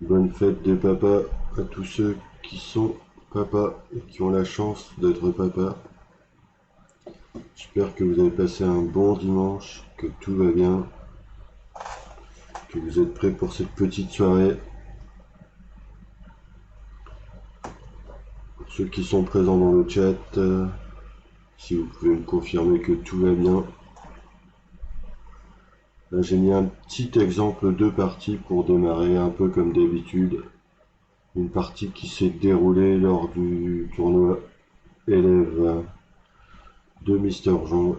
Bonne fête des papas à tous ceux qui sont papas et qui ont la chance d'être papas. J'espère que vous avez passé un bon dimanche, que tout va bien, que vous êtes prêts pour cette petite soirée. Pour ceux qui sont présents dans le chat, si vous pouvez me confirmer que tout va bien. Là, j'ai mis un petit exemple de partie pour démarrer, un peu comme d'habitude. Une partie qui s'est déroulée lors du tournoi élève de Mister Jean.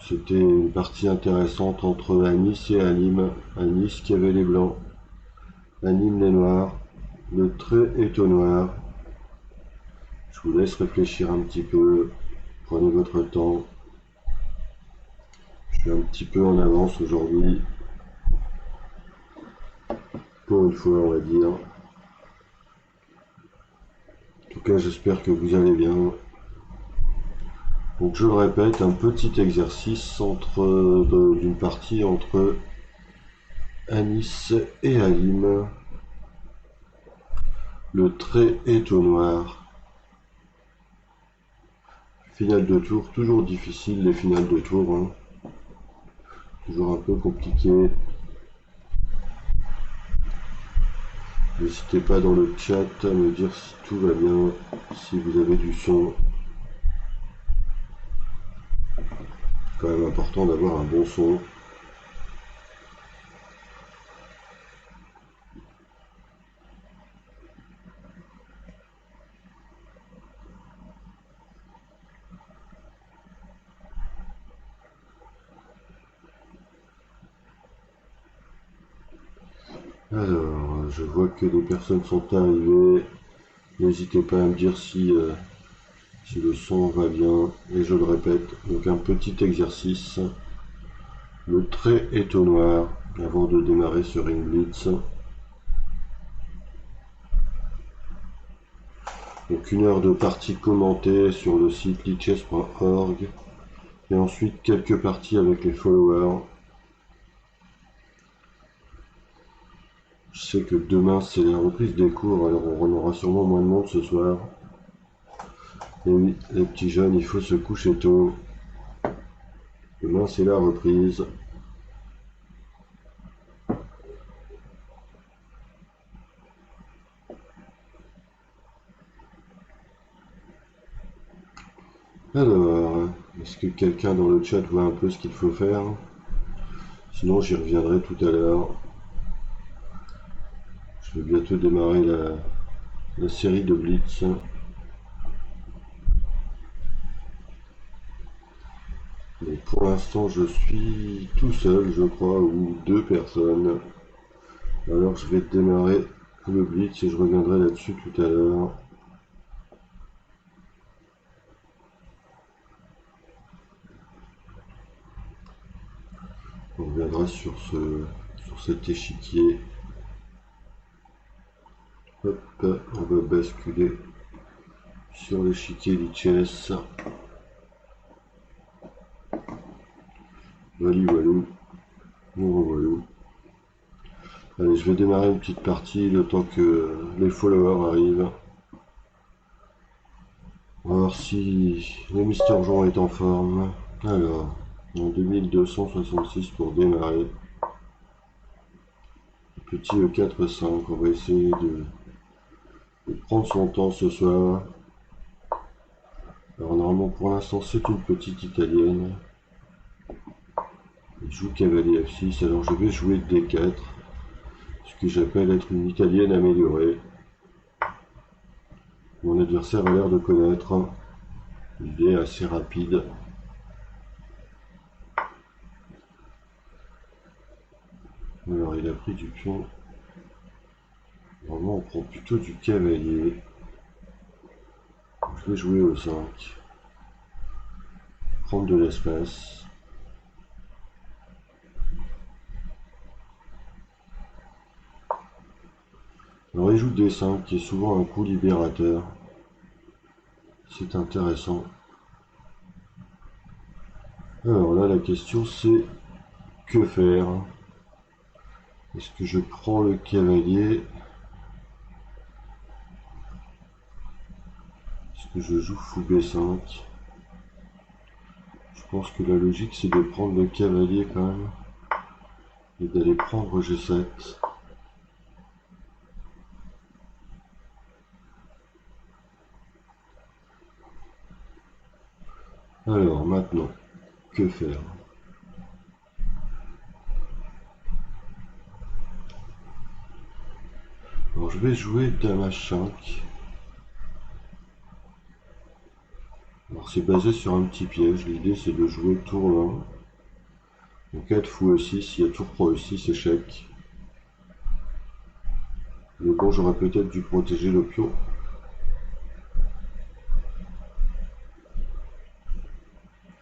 C'était une partie intéressante entre Anis et Anim. Anis qui avait les blancs, Anim les noirs. Le trait est au noir. Je vous laisse réfléchir un petit peu. Prenez votre temps. Je suis un petit peu en avance aujourd'hui. Pour une fois, on va dire. En tout cas, j'espère que vous allez bien. Donc, je le répète, un petit exercice d'une partie entre Anis et Alim. Le trait est au noir. Finale de tour, toujours difficile les finales de tour, hein. Toujours un peu compliqué. N'hésitez pas dans le chat à me dire si tout va bien, si vous avez du son. C'est quand même important d'avoir un bon son. Alors, je vois que des personnes sont arrivées. N'hésitez pas à me dire si le son va bien. Et je le répète, donc un petit exercice. Le trait est au noir avant de démarrer sur Ring Blitz. Donc 1 heure de partie commentée sur le site lichess.org. Et ensuite quelques parties avec les followers. Je sais que demain c'est la reprise des cours, alors on aura sûrement moins de monde ce soir. Et oui, les petits jeunes, il faut se coucher tôt. Demain c'est la reprise. Alors, est-ce que quelqu'un dans le chat voit un peu ce qu'il faut faire? Sinon j'y reviendrai tout à l'heure. Je vais bientôt démarrer la série de Blitz. Mais pour l'instant je suis tout seul je crois, ou 2 personnes. Alors je vais démarrer le Blitz et je reviendrai là-dessus tout à l'heure. On reviendra sur cet échiquier. Hop, on va basculer sur l'échiquier lichess. Vali walou, mon walou. Allez, je vais démarrer une petite partie le temps que les followers arrivent. On va voir si le Mister Jean est en forme. Alors, en 2266 pour démarrer. Petit E4-5, on va essayer de prendre son temps ce soir. Alors normalement pour l'instant c'est une petite italienne. Il joue cavalier F6, alors je vais jouer D4. Ce que j'appelle être une italienne améliorée. Mon adversaire a l'air de connaître. Il est assez rapide. Alors il a pris du pion. Normalement on prend plutôt du cavalier. Je vais jouer au 5. Prendre de l'espace. Alors il joue D5 qui est souvent un coup libérateur. C'est intéressant. Alors là la question c'est que faire? Est-ce que je prends le cavalier? Est-ce que je joue fou B5? Je pense que la logique c'est de prendre le cavalier quand même et d'aller prendre G7. Alors maintenant, que faire? Alors je vais jouer Dame H5. Alors c'est basé sur un petit piège, l'idée c'est de jouer tour 1. En cas de fou E6, il y a tour pro E6, échec. Mais bon, j'aurais peut-être dû protéger le pion.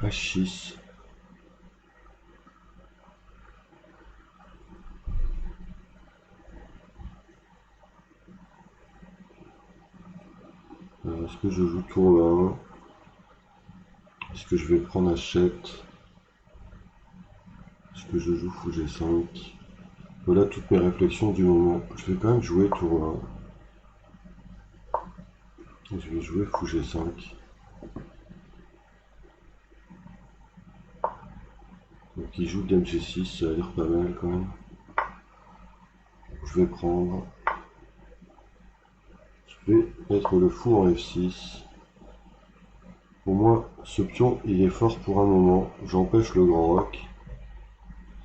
H6. Est-ce que je joue tour 1? Est-ce que je vais prendre H7? Est-ce que je joue fou G5? Voilà toutes mes réflexions du moment. Je vais quand même jouer tour 1. Je vais jouer fou G5. Donc il joue Dame G6, ça a l'air pas mal quand même. Je vais prendre. Je vais mettre le fou en F6. Pour moi, ce pion, il est fort pour un moment. J'empêche le grand roc.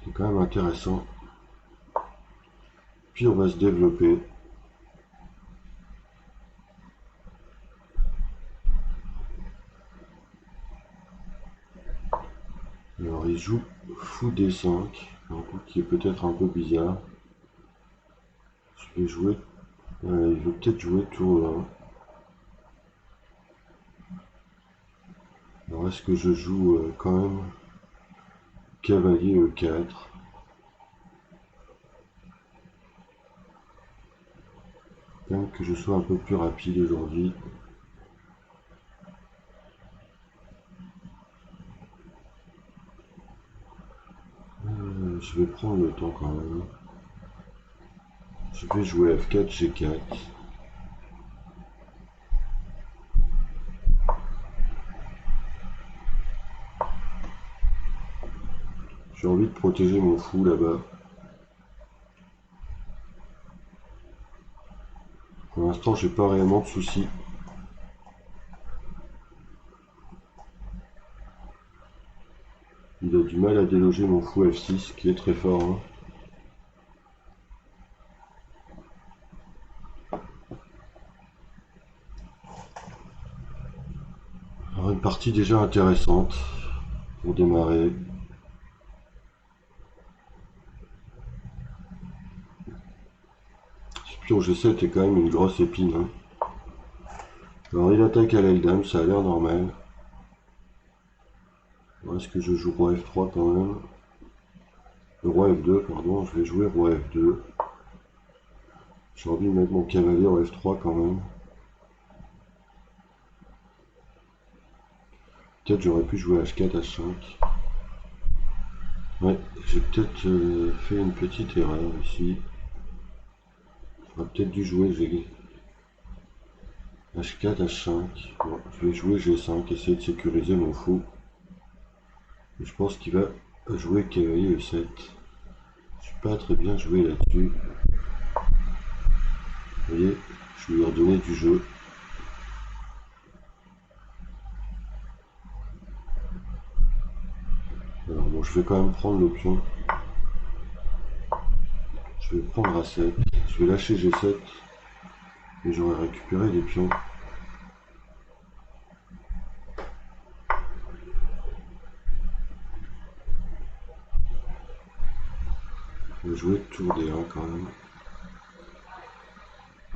C'est quand même intéressant. Puis on va se développer. Alors il joue fou D5, un coup qui est peut-être un peu bizarre. Je vais jouer. Il veut peut-être jouer tour 1. Alors est-ce que je joue quand même cavalier E4? Quand même que je sois un peu plus rapide aujourd'hui. Je vais prendre le temps quand même. Je vais jouer F4, G4. J'ai envie de protéger mon fou là-bas. Pour l'instant, j'ai pas réellement de soucis. Il a du mal à déloger mon fou F6, qui est très fort. Hein. Alors, une partie déjà intéressante pour démarrer. Ce pion G7 est quand même une grosse épine. Hein. Alors, il attaque à l'aile dame, ça a l'air normal. Est-ce que je joue roi F3 quand même? Le roi F2, pardon, je vais jouer roi F2. J'ai envie de mettre mon cavalier en F3 quand même. Peut-être j'aurais pu jouer H4, H5. Ouais, j'ai peut-être fait une petite erreur ici. J'aurais peut-être dû jouer H4, H5. Bon, je vais jouer G5, essayer de sécuriser mon fou. Et je pense qu'il va jouer cavalier E7. Je suis pas très bien joué là-dessus. Vous voyez, je lui ai redonné du jeu. Alors bon, je vais quand même prendre le pion. Je vais prendre A7. Je vais lâcher G7. Et j'aurai récupéré des pions. Je vais jouer tour D1 quand même.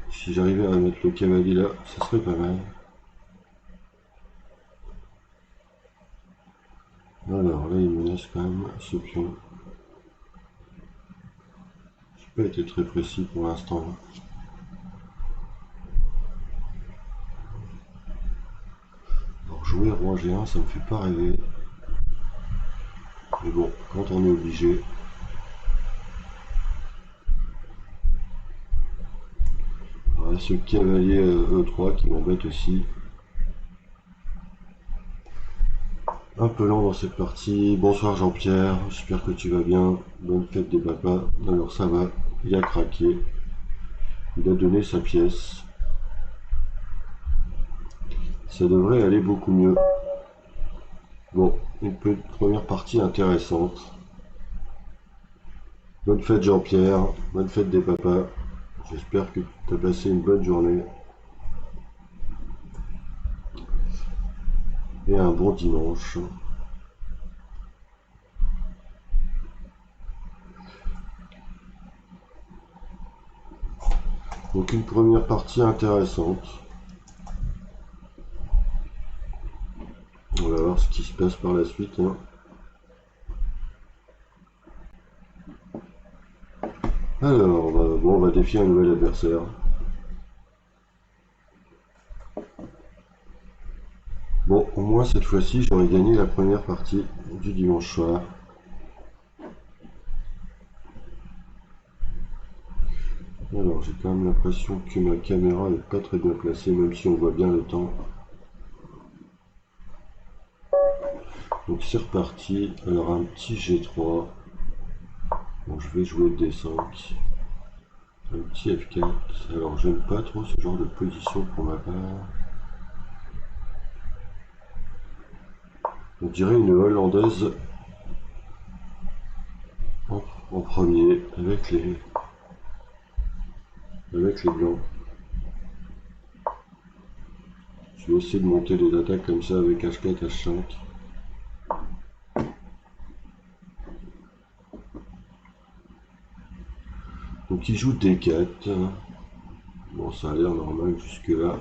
Si j'arrivais à mettre le cavalier là, ça serait pas mal. Alors là, il me laisse quand même ce pion. J'ai pas été très précis pour l'instant. Alors jouer roi G1, ça me fait pas rêver. Mais bon, quand on est obligé. ce cavalier E3 qui m'embête aussi. Un peu lent dans cette partie. Bonsoir Jean-Pierre, j'espère que tu vas bien. Bonne fête des papas. Alors ça va, il a craqué. Il a donné sa pièce. Ça devrait aller beaucoup mieux. Bon, une première partie intéressante. Bonne fête Jean-Pierre, bonne fête des papas. J'espère que tu as passé une bonne journée. Et un bon dimanche. Donc une première partie intéressante. On va voir ce qui se passe par la suite. Hein. Alors, bon, on va défier un nouvel adversaire. Bon, au moins cette fois-ci, j'aurais gagné la première partie du dimanche soir. Alors, j'ai quand même l'impression que ma caméra n'est pas très bien placée, même si on voit bien le temps. Donc c'est reparti. Alors un petit G3. Bon, je vais jouer D5. Un petit F4. Alors j'aime pas trop ce genre de position pour ma part. On dirait une hollandaise en premier avec les blancs. Je vais essayer de monter des attaques comme ça avec H4, H5. Donc il joue D4. Bon, ça a l'air normal jusque là.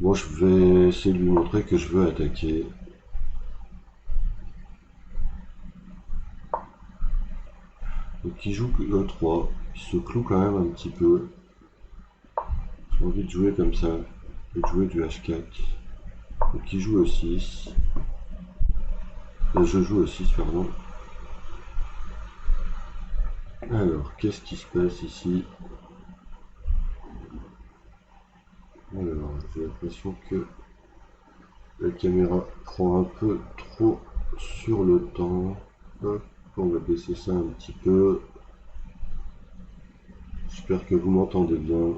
Bon, je vais essayer de lui montrer que je veux attaquer. Donc il joue E3. Il se cloue quand même un petit peu. J'ai envie de jouer comme ça. Et de jouer du H4. Donc il joue E6. Je joue E6, pardon. Alors, qu'est-ce qui se passe ici? Alors, j'ai l'impression que la caméra prend un peu trop sur le temps. Hop, on va baisser ça un petit peu. J'espère que vous m'entendez bien.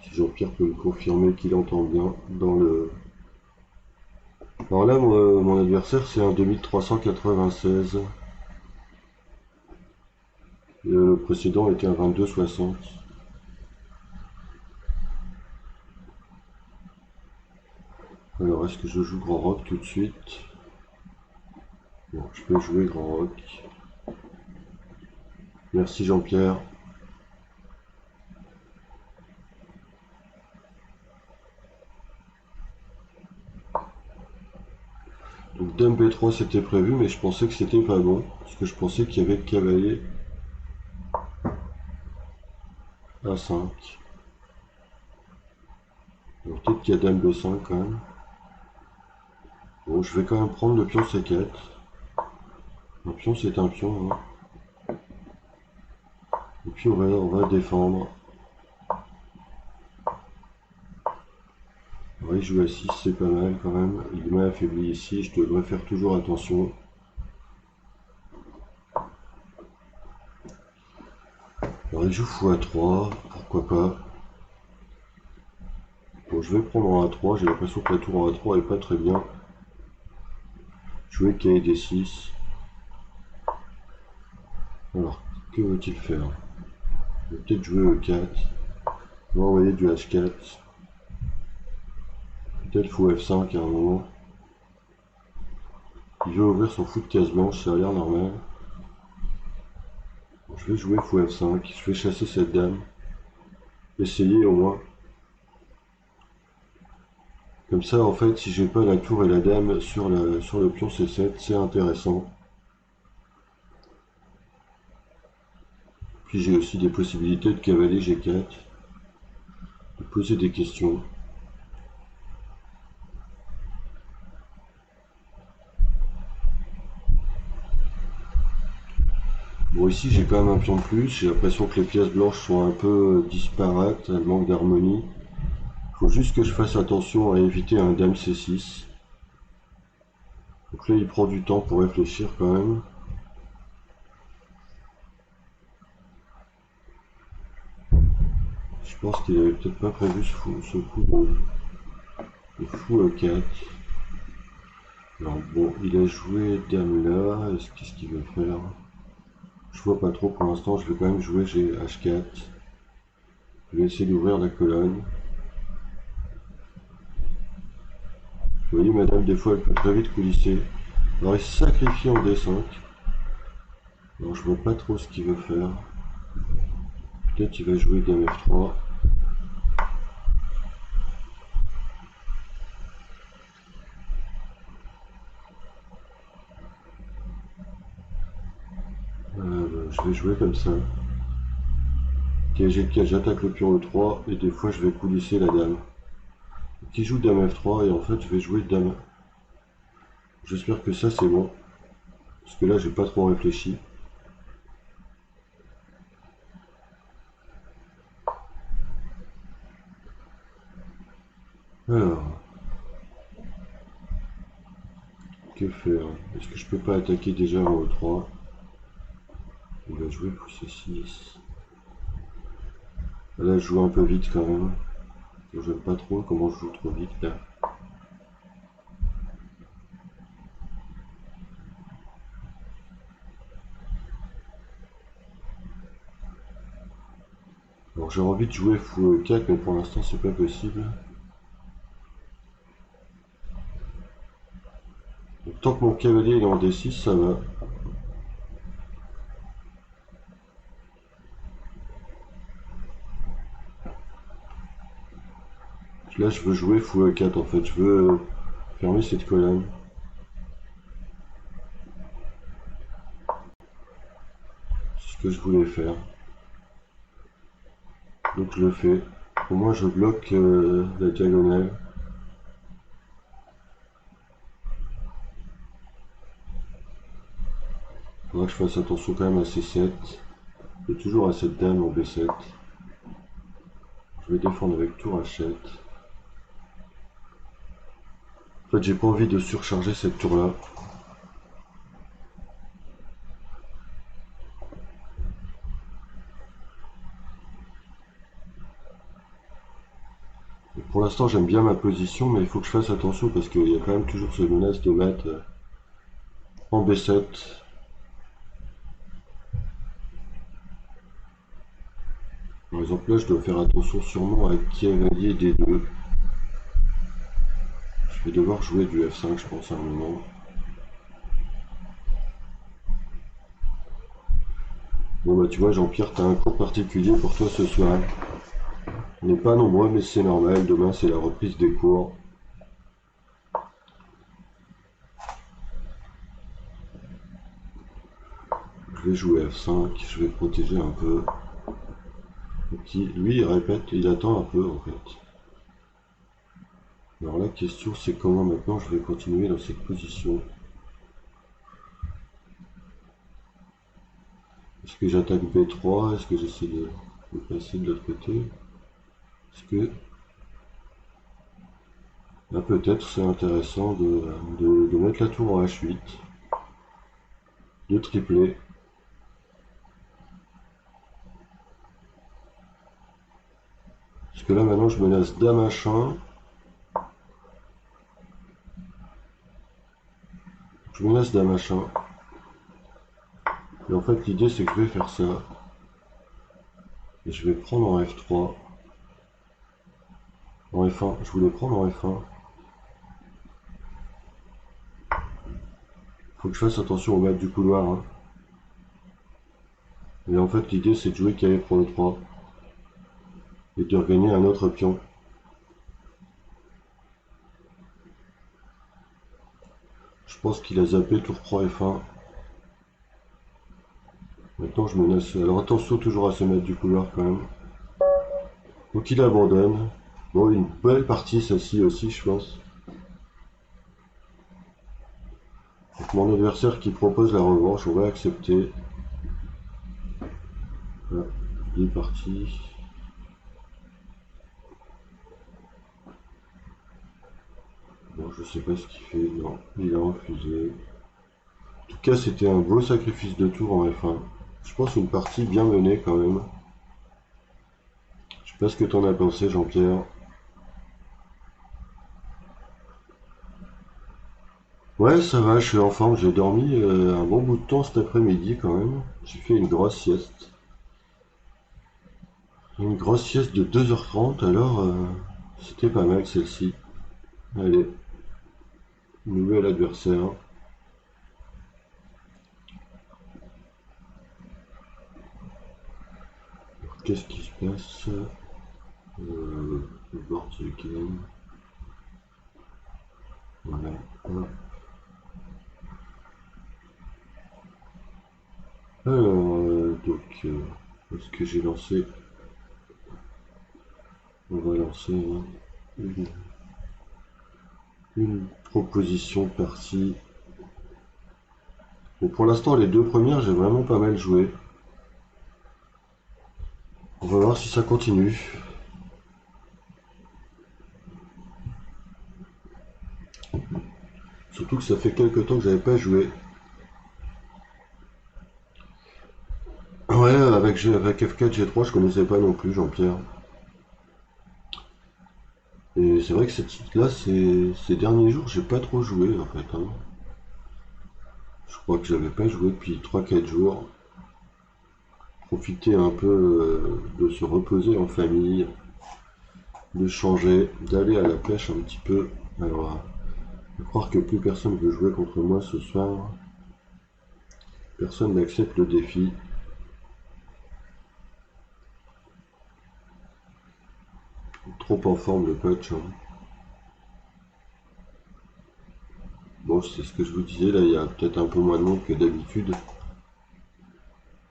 Si Jean-Pierre peut me confirmer qu'il entend bien dans le... Alors là, mon adversaire, c'est un 2396. Et le précédent était un 2260. Alors, est-ce que je joue Grand Rock tout de suite? Bon, je peux jouer Grand Rock. Merci Jean-Pierre. Donc Dame B3 c'était prévu, mais je pensais que c'était pas bon. Parce que je pensais qu'il y avait cavalier A5. Alors peut-être qu'il y a Dame B5 quand même. Bon, je vais quand même prendre le pion C4. Un pion c'est un pion. Hein. Et puis on va défendre. Alors il joue à 6, c'est pas mal quand même. Il m'a affaibli ici, je devrais faire toujours attention. Alors il joue fou A3, pourquoi pas. Bon, je vais prendre en A3, j'ai l'impression que la tour en A3 est pas très bien. Jouer K D6. Alors, que veut-il faire? Il va peut-être jouer E4. On va envoyer du H4. Peut-être fou F5 à un moment. Il veut ouvrir son fou de case blanche, ça a l'air normal. Bon, je vais jouer fou F5, je vais chasser cette dame. Essayer au moins. Comme ça, en fait, si j'ai pas la tour et la dame sur le pion C7, c'est intéressant. Puis j'ai aussi des possibilités de cavalier G4. De poser des questions. Bon, ici j'ai quand même un pion de plus, j'ai l'impression que les pièces blanches sont un peu disparates, elles manquent d'harmonie. Il faut juste que je fasse attention à éviter un dame C6. Donc là il prend du temps pour réfléchir quand même. Je pense qu'il avait peut-être pas prévu ce coup de fou E4. Alors bon, il a joué dame là, qu'est-ce qu'il veut faire? Je vois pas trop pour l'instant, je vais quand même jouer H4. Je vais essayer d'ouvrir la colonne. Vous voyez, madame, des fois, elle peut très vite coulisser. Alors, il sacrifie en D5. Alors, je vois pas trop ce qu'il veut faire. Peut-être il va jouer dame F3. Je vais jouer comme ça. Ok, j'attaque le pion E3 et des fois, je vais coulisser la dame. Qui joue dame F3 et en fait, je vais jouer dame. J'espère que ça, c'est bon. Parce que là, j'ai pas trop réfléchi. Alors, que faire? Est-ce que je peux pas attaquer déjà en E3? Il va jouer pour C6. Là, je joue un peu vite quand même. J'aime pas trop comment je joue trop vite là. Alors j'ai envie de jouer fou 4 mais pour l'instant c'est pas possible. Donc, tant que mon cavalier est en D6 ça va. Là je veux jouer fou 4 en fait, je veux fermer cette colonne. C'est ce que je voulais faire. Donc je le fais. Au moins je bloque la diagonale. Faudra que je fasse attention quand même à C7. Et toujours à cette dame en B7. Je vais défendre avec tour H7. En fait j'ai pas envie de surcharger cette tour là. Pour l'instant j'aime bien ma position mais il faut que je fasse attention parce qu'il y a quand même toujours ce menace de mettre en B7. Par exemple là je dois faire attention sûrement à cavalier D2. Je vais devoir jouer du F5 je pense à un moment. Bon bah tu vois Jean-Pierre, t'as un cours particulier pour toi ce soir. On n'est pas nombreux mais c'est normal, demain c'est la reprise des cours. Je vais jouer F5, je vais protéger un peu. Lui il répète, il attend un peu en fait. Alors la question c'est comment maintenant je vais continuer dans cette position. Est-ce que j'attaque B3? Est-ce que j'essaie de passer de l'autre côté? Est-ce que là peut-être c'est intéressant de mettre la tour en H8, de tripler. Parce que là maintenant je menace dame H1. Je menace dame H1. Et en fait l'idée c'est que je vais faire ça. Et je vais prendre en F3. En F1. Je voulais prendre en F1. Faut que je fasse attention au maître du couloir. Hein. Et en fait l'idée c'est de jouer KF pour le 3. Et de regagner un autre pion. Je pense qu'il a zappé tour 3 F1. Maintenant je menace. Alors attention toujours à se mettre du couloir quand même. Donc il abandonne. Bon, une belle partie celle-ci aussi je pense. Donc mon adversaire qui propose la revanche, on va accepter. Ah, il est parti. Bon, je sais pas ce qu'il fait. Non, il a refusé. En tout cas, c'était un beau sacrifice de tour en F1. Je pense une partie bien menée quand même. Je sais pas ce que t'en as pensé, Jean-Pierre. Ouais, ça va, je suis en forme. J'ai dormi un bon bout de temps cet après-midi quand même. J'ai fait une grosse sieste. Une grosse sieste de 2h30, alors c'était pas mal celle-ci. Allez, nouvel adversaire. Qu'est-ce qui se passe? Le board du game. Voilà. Alors, est-ce que j'ai lancé? On va lancer une, une proposition de partie. Bon, pour l'instant, les deux premières, j'ai vraiment pas mal joué. On va voir si ça continue. Surtout que ça fait quelques temps que j'avais pas joué. Ouais, avec F4 G3, je connaissais pas non plus Jean-Pierre. Et c'est vrai que cette titre-là, ces derniers jours, j'ai pas trop joué en fait, hein. Je crois que j'avais pas joué depuis 3-4 jours. Profiter un peu de se reposer en famille, de changer, d'aller à la pêche un petit peu. Alors, je croire que plus personne veut jouer contre moi ce soir. Personne n'accepte le défi. Trop en forme le coach, hein. Bon, c'est ce que je vous disais, là, il y a peut-être un peu moins de monde que d'habitude.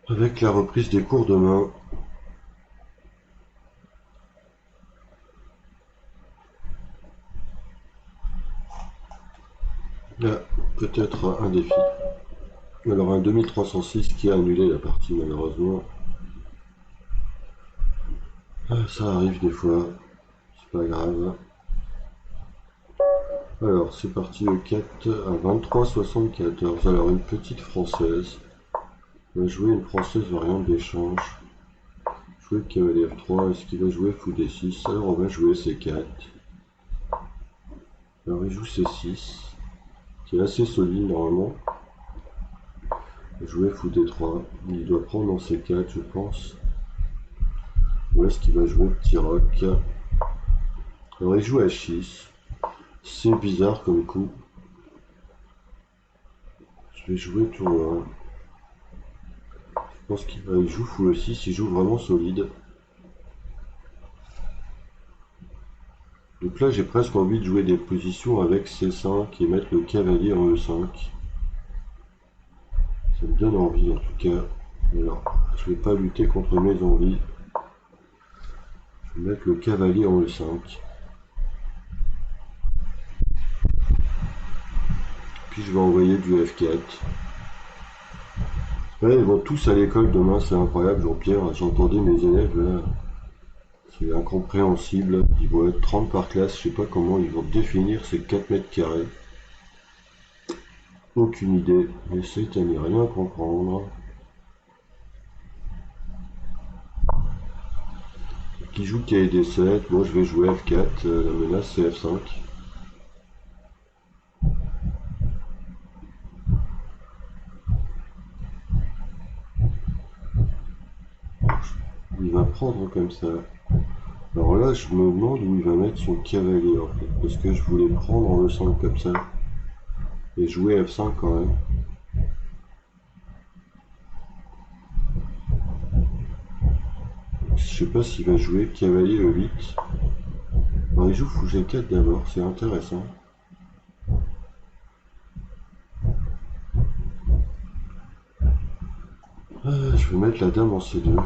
Avec la reprise des cours demain. Là, peut-être un défi. Alors un 2306 qui a annulé la partie malheureusement. Ah, ça arrive des fois, c'est pas grave. Alors c'est parti E4 à 23,74. Alors une petite française. On va jouer une française variante d'échange. Jouer cavalier F3. Est-ce qu'il va jouer fou D6? Alors on va jouer C4. Alors il joue C6, qui est assez solide normalement. Jouer fou D3. Il doit prendre en C4 je pense. Où est-ce qu'il va jouer petit roc? Alors il joue H6. C'est bizarre comme coup. Je vais jouer tour 1. Je pense qu'il joue fou E6, il joue vraiment solide. Donc là j'ai presque envie de jouer des positions avec C5 et mettre le cavalier en E5. Ça me donne envie en tout cas. Alors, je vais pas lutter contre mes envies. Je vais mettre le cavalier en E5. Puis je vais envoyer du F4. Ouais, ils vont tous à l'école demain, c'est incroyable, Jean-Pierre. J'entendais mes élèves là. C'est incompréhensible. Ils vont être 30 par classe, je sais pas comment ils vont définir ces 4 mètres carrés. Aucune idée. J'essaie à n'y rien comprendre. Qui joue KD7, moi je vais jouer F4, la menace c'est F5. Il va prendre comme ça. Alors là, je me demande où il va mettre son cavalier en fait, parce que je voulais prendre en E5 comme ça, et jouer F5 quand même. Je sais pas s'il va jouer cavalier E8. Alors il joue fou G4 d'abord, c'est intéressant. Je vais mettre la dame en C2.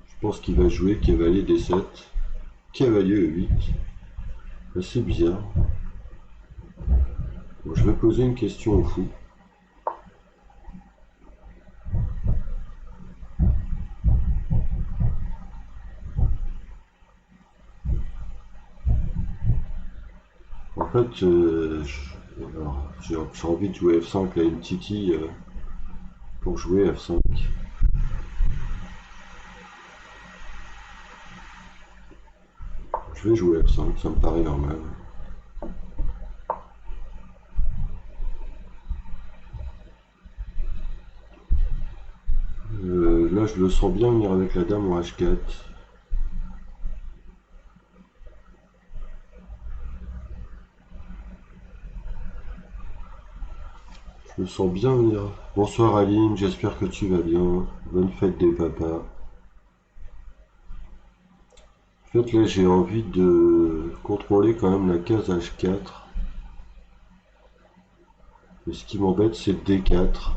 Je pense qu'il va jouer cavalier D7, cavalier E8. C'est bizarre. Bon, je vais poser une question au fou. En fait, j'ai envie de jouer F5 à une Titi pour jouer F5. Je vais jouer F5, ça me paraît normal. Là, je le sens bien venir avec la dame en H4. Je me sens bien venir. Bonsoir Aline, j'espère que tu vas bien. Bonne fête des papas. En fait, là, j'ai envie de contrôler quand même la case H4. Mais ce qui m'embête, c'est D4.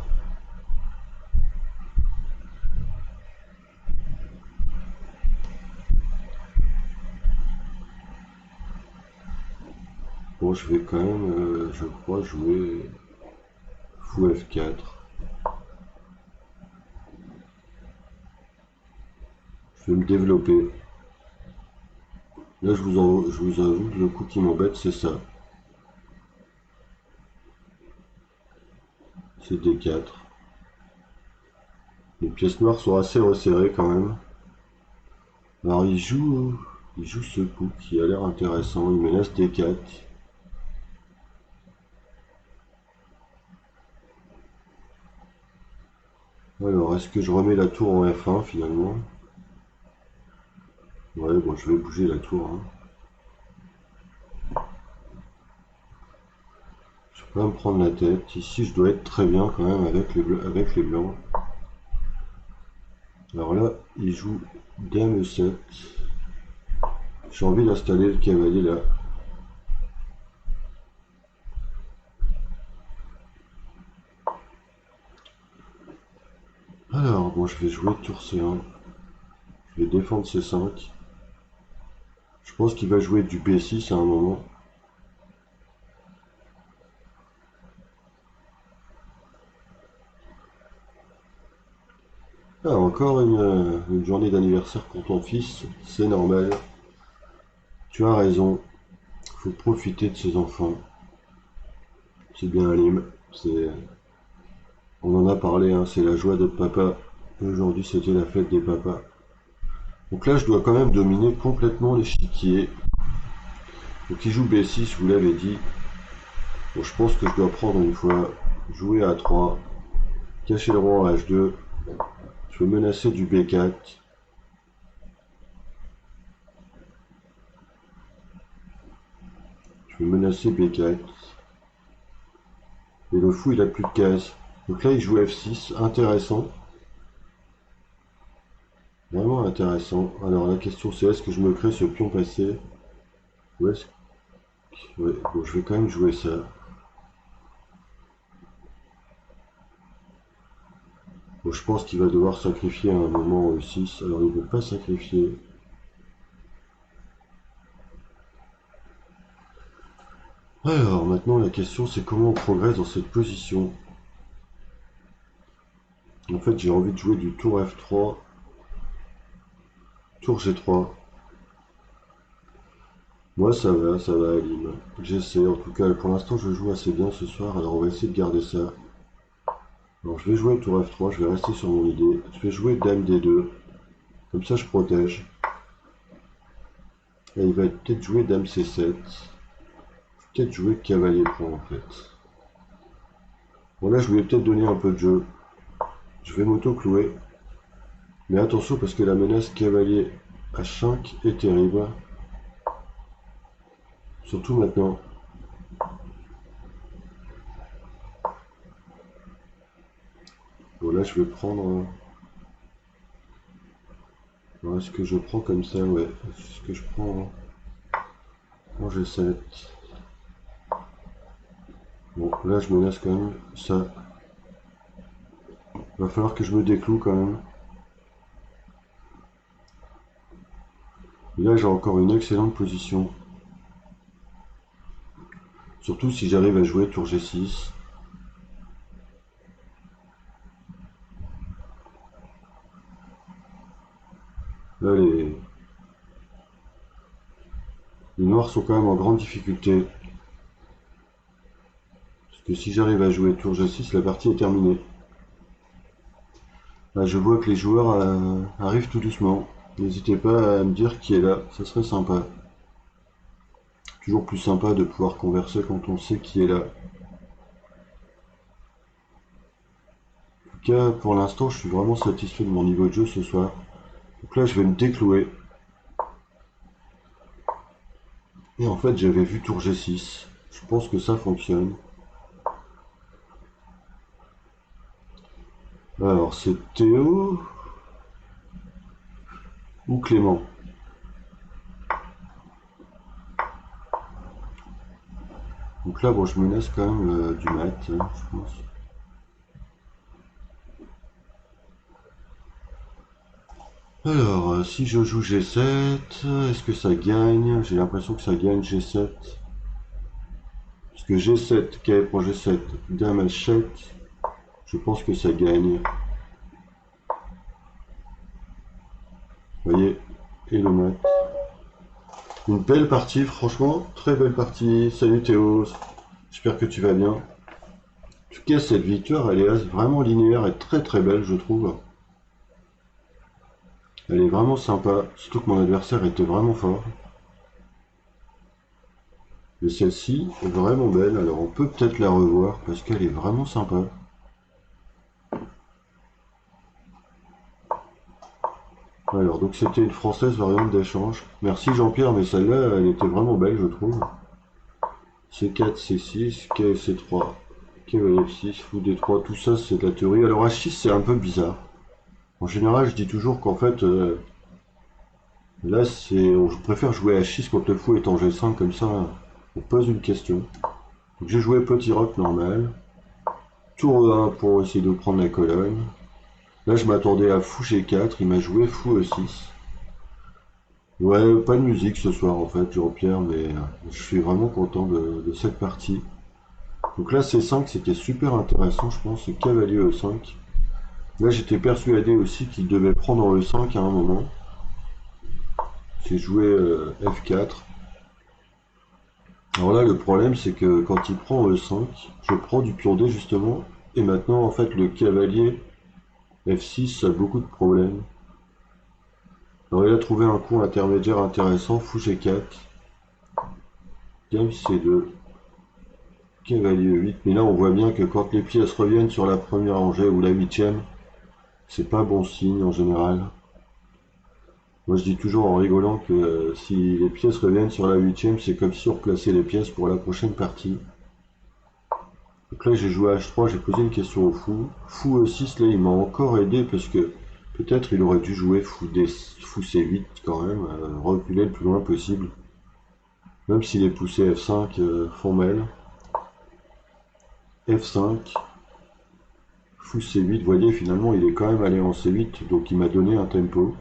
Bon, je vais quand même, je crois, jouer fou F4. Je vais me développer. Là, je vous avoue que le coup qui m'embête, c'est ça. C'est D4. Les pièces noires sont assez resserrées quand même. Alors, il joue ce coup qui a l'air intéressant. Il menace D4. Alors, est-ce que je remets la tour en F1 finalement? Ouais, bon, je vais bouger la tour, hein. Je vais pas me prendre la tête. Ici, je dois être très bien quand même avec les blancs. Alors là, il joue Dame E7. J'ai envie d'installer le cavalier là. Alors, bon, je vais jouer tour C1. Je vais défendre C5. Je pense qu'il va jouer du B6 à un moment. Ah, encore une journée d'anniversaire pour ton fils. C'est normal. Tu as raison. Faut profiter de ses enfants. C'est bien Alim. On en a parlé, hein, c'est la joie d'être papa. Aujourd'hui, c'était la fête des papas. Donc là, je dois quand même dominer complètement l'échiquier. Donc il joue B6, je vous l'avais dit. Bon, je pense que je dois prendre une fois, jouer à 3, cacher le roi en H2. Je peux menacer du B4. Je peux menacer B4. Et le fou, il a plus de cases. Donc là, il joue F6, intéressant. Vraiment intéressant. Alors la question c'est est-ce que je me crée ce pion passé? Ou est-ce que... Ouais, bon, je vais quand même jouer ça. Bon, je pense qu'il va devoir sacrifier à un moment au 6. Alors il ne veut pas sacrifier. Alors maintenant la question c'est comment on progresse dans cette position. En fait j'ai envie de jouer du tour F3, tour G3. Moi ça va Aline. J'essaie en tout cas, pour l'instant je joue assez bien ce soir, alors on va essayer de garder ça. Alors je vais jouer tour F3, je vais rester sur mon idée. Je vais jouer Dame D2, comme ça je protège. Et il va peut-être jouer Dame C7. Peut-être jouer Cavalier prend en fait. Bon là je lui ai peut-être donné un peu de jeu. Je vais m'auto-clouer. Mais attention parce que la menace cavalier H5 est terrible. Surtout maintenant. Bon là je vais prendre... Alors, est-ce que je prends comme ça? Ouais. Est-ce que je prends en G7? Bon là je menace quand même ça. Va falloir que je me décloue quand même. Et là j'ai encore une excellente position. Surtout si j'arrive à jouer tour G6. Là, les noirs sont quand même en grande difficulté. Parce que si j'arrive à jouer tour G6, la partie est terminée. Là, je vois que les joueurs arrivent tout doucement. N'hésitez pas à me dire qui est là, ça serait sympa. Toujours plus sympa de pouvoir converser quand on sait qui est là. En tout cas, pour l'instant, je suis vraiment satisfait de mon niveau de jeu ce soir. Donc là, je vais me déclouer. Et en fait, j'avais vu tour G6. Je pense que ça fonctionne. Alors, c'est Théo ou Clément? Donc là, bon, je me laisse quand même du mat, hein, je pense. Alors, si je joue G7, est-ce que ça gagne? J'ai l'impression que ça gagne G7. Parce que G7, quai pour G7, dame H7, je pense que ça gagne. Vous voyez, et le mat. Une belle partie, franchement, très belle partie. Salut Théo, j'espère que tu vas bien. En tout cas, cette victoire, elle est vraiment linéaire et très très belle, je trouve. Elle est vraiment sympa, surtout que mon adversaire était vraiment fort. Et celle-ci est vraiment belle, alors on peut peut-être la revoir parce qu'elle est vraiment sympa. Alors, donc c'était une française variante d'échange. Merci Jean-Pierre, mais celle-là, elle était vraiment belle, je trouve. C4, C6, K, C3, K, F6, Fou D3, tout ça c'est de la théorie. Alors H6 c'est un peu bizarre. En général, je dis toujours qu'en fait, là je préfère jouer H6 quand le fou est en G5, comme ça on pose une question. Donc j'ai joué petit roc normal. Tour 1 pour essayer de prendre la colonne. Là je m'attendais à fou G4, il m'a joué fou E6. Ouais, pas de musique ce soir en fait, Jean-Pierre, mais je suis vraiment content de cette partie. Donc là C5 c'était super intéressant, je pense, cavalier E5. Là j'étais persuadé aussi qu'il devait prendre E5 à un moment. J'ai joué F4. Alors là le problème c'est que quand il prend E5, je prends du pion D justement, et maintenant en fait le cavalier F6 a beaucoup de problèmes. Alors il a trouvé un coup intermédiaire intéressant, fou G4, dame C2, cavalier E8, mais là on voit bien que quand les pièces reviennent sur la première rangée ou la huitième, c'est pas bon signe en général. Moi je dis toujours en rigolant que si les pièces reviennent sur la huitième, c'est comme si on replaçait les pièces pour la prochaine partie. Donc là j'ai joué H3, j'ai posé une question au fou. Fou E6, là il m'a encore aidé parce que peut-être il aurait dû jouer fou C8 quand même, reculer le plus loin possible. Même s'il est poussé F5 formel. F5, fou C8, vous voyez finalement il est quand même allé en C8, donc il m'a donné un tempo.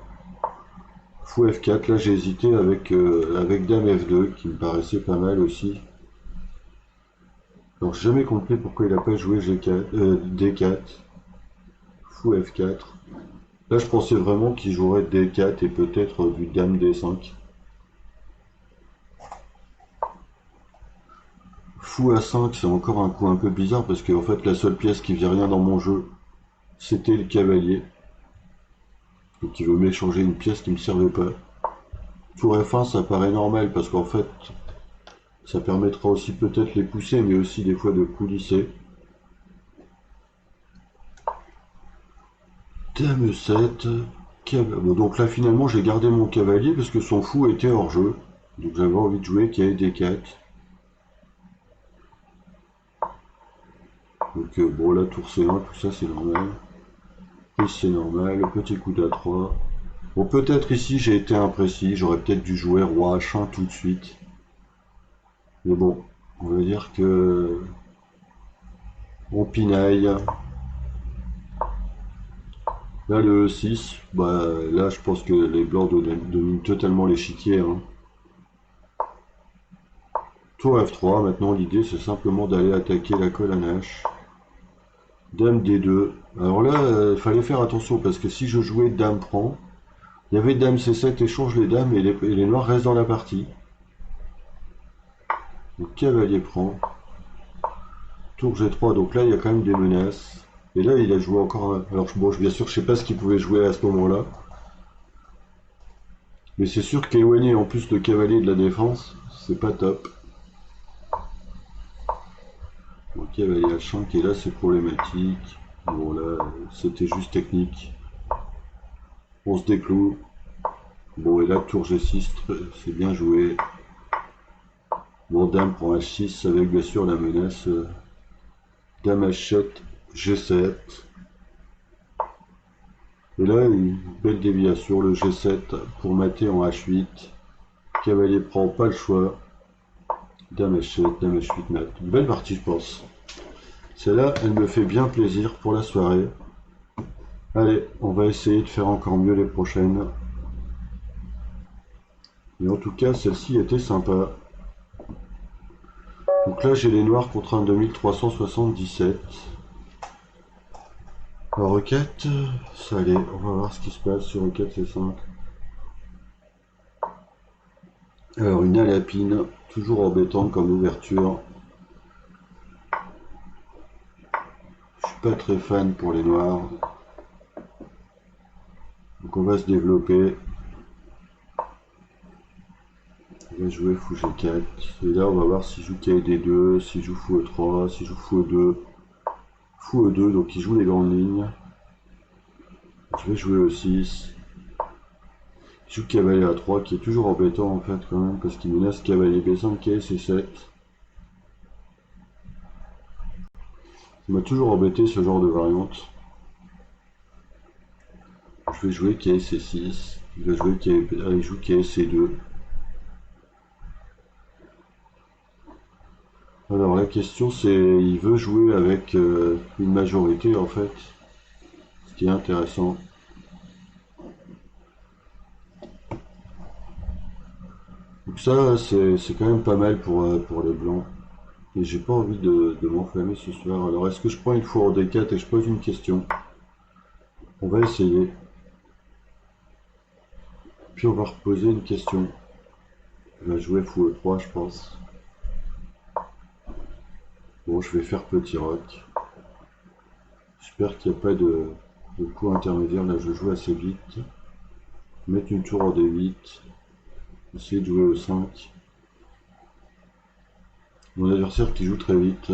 Fou F4, là j'ai hésité avec dame F2 qui me paraissait pas mal aussi. Alors j'ai jamais compris pourquoi il n'a pas joué G4, D4, fou F4. Là je pensais vraiment qu'il jouerait D4 et peut-être du dame D5. Fou A5 c'est encore un coup un peu bizarre parce que en fait la seule pièce qui faisait rien dans mon jeu c'était le cavalier. Donc il veut m'échanger une pièce qui me servait pas. Tour F1 ça paraît normal parce qu'en fait ça permettra aussi peut-être les pousser mais aussi des fois de coulisser. Dame E7, bon, donc là finalement j'ai gardé mon cavalier parce que son fou était hors jeu. Donc j'avais envie de jouer qui D4. Donc bon là tour C1, tout ça c'est normal. Ici c'est normal, le petit coup d'A3. Bon peut-être ici j'ai été imprécis, j'aurais peut-être dû jouer roi H1 tout de suite. Mais bon, on va dire que on pinaille. Là le E6, bah là je pense que les blancs dominent totalement l'échiquier. Hein. Tour F3, maintenant l'idée c'est simplement d'aller attaquer la colonne H. Dame D2. Alors là, il fallait faire attention parce que si je jouais Dame prend, il y avait Dame C7, échange les dames et les noirs restent dans la partie. Donc cavalier prend. Tour G3, donc là il y a quand même des menaces. Et là il a joué encore un... Alors bon, bien sûr je sais pas ce qu'il pouvait jouer à ce moment-là. Mais c'est sûr qu'éloigner en plus le cavalier de la défense, c'est pas top. Donc cavalier H5 et là c'est problématique. Bon là c'était juste technique. On se décloue. Bon et là tour G6, c'est bien joué. Bon dame prend H6 avec bien sûr la menace dame H7, G7. Et là une belle déviation, le G7 pour mater en H8. Cavalier prend, pas le choix. Dame H7, dame H8 mat. Une belle partie je pense. Celle-là, elle me fait bien plaisir pour la soirée. Allez, on va essayer de faire encore mieux les prochaines. Mais en tout cas, celle-ci était sympa. Donc là, j'ai les noirs contre un 2377. En requête, ça allait. On va voir ce qui se passe sur requête C5. Alors, une alapine, toujours embêtante comme ouverture. Je suis pas très fan pour les noirs. Donc on va se développer. On va jouer fou G4. Et là on va voir s'il joue KD2, s'il joue fou E3, s'il joue fou E2. Fou E2, donc il joue les grandes lignes. Je vais jouer E6. Il joue cavalier A3 qui est toujours embêtant en fait quand même parce qu'il menace cavalier B5, C7. Ça m'a toujours embêté ce genre de variante. Je vais jouer KC6. Il va jouer il joue KC2. Alors la question c'est, il veut jouer avec une majorité en fait, ce qui est intéressant. Donc ça c'est quand même pas mal pour les blancs. Et j'ai pas envie de m'enflammer ce soir. Alors est-ce que je prends une fois en D4 et je pose une question? On va essayer. Puis on va reposer une question. Il va jouer fou E3 je pense. Bon je vais faire petit roc. J'espère qu'il n'y a pas de coup intermédiaire. Là je joue assez vite. Mettre une tour en D8. Essayer de jouer E5. Mon adversaire qui joue très vite.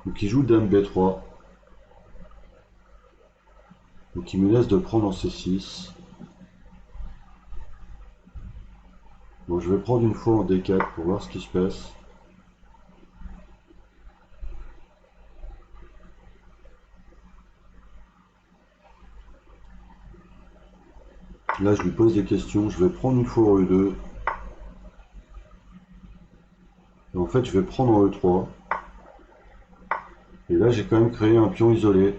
Donc il joue dame B3. Donc il me laisse de prendre en C6. Bon, je vais prendre une fois en D4 pour voir ce qui se passe. Là, je lui pose des questions. Je vais prendre une fois en E2. Et en fait, je vais prendre en E3. Et là, j'ai quand même créé un pion isolé.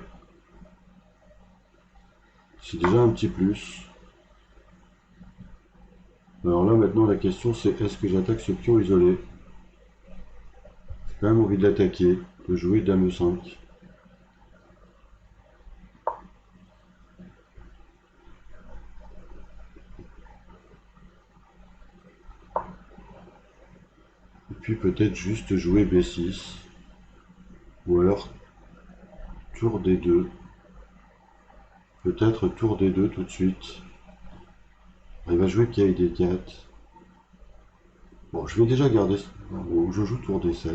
C'est déjà un petit plus. Alors là, maintenant, la question, c'est est-ce que j'attaque ce pion isolé? J'ai quand même envie de l'attaquer, de jouer dame E5. Et puis peut-être juste jouer B6. Ou alors tour D2. Peut-être tour D2 tout de suite. Il va jouer KD4. Bon, je vais déjà garder... Bon, je joue tour D7.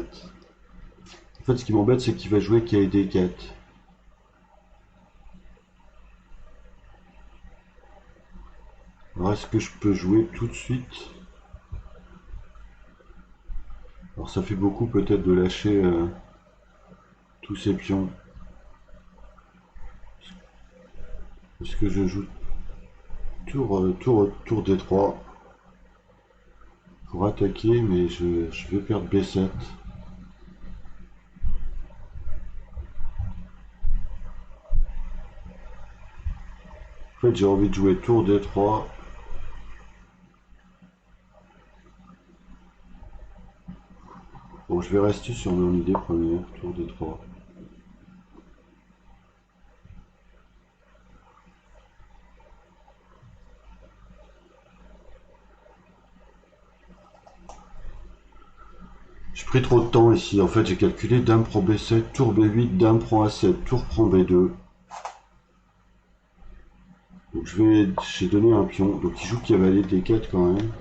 En fait, ce qui m'embête, c'est qu'il va jouer KD4. Alors, est-ce que je peux jouer tout de suite? Alors, ça fait beaucoup peut-être de lâcher tous ces pions. Est-ce que je joue tour D3 pour attaquer, mais je vais perdre B7. En fait, j'ai envie de jouer tour D3. Bon, je vais rester sur mon idée première, tour des 3. J'ai pris trop de temps ici. En fait, j'ai calculé dame prend B7, tour B8, dame prend A7, tour prend B2. Donc j'ai donné un pion. Donc il joue cavalier D4 quand même.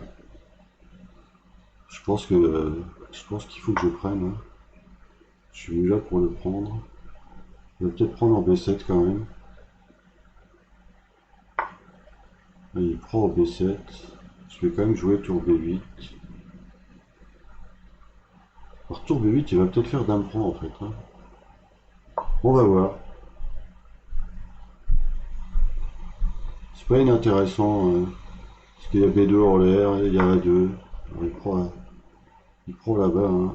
Je pense qu'il faut que je prenne. Hein. Je suis venu là pour le prendre. Je vais peut-être prendre en B7 quand même. Là, il prend en B7. Je vais quand même jouer tour B8. Alors tour B8, il va peut-être faire dame prend en fait. Hein. On va voir. C'est pas inintéressant. Parce qu'il y a B2 en l'air, il y a A2. Il prend là-bas. Hein.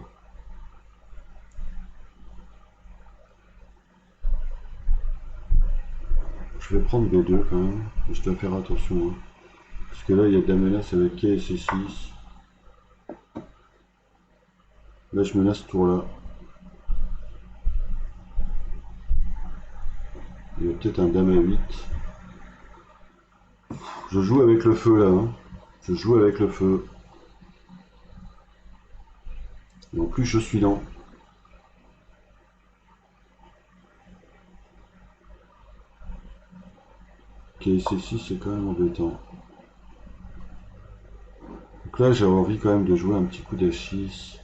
Je vais prendre B2 quand même. Je dois faire attention. Hein. Parce que là, il y a de la menace avec K et C6. Là, je menace ce tour-là. Il y a peut-être un dame à 8. Je joue avec le feu là. Hein. Je joue avec le feu. Et en plus, je suis lent. K et C6, c'est quand même embêtant. Donc là, j'avais envie quand même de jouer un petit coup d'H6.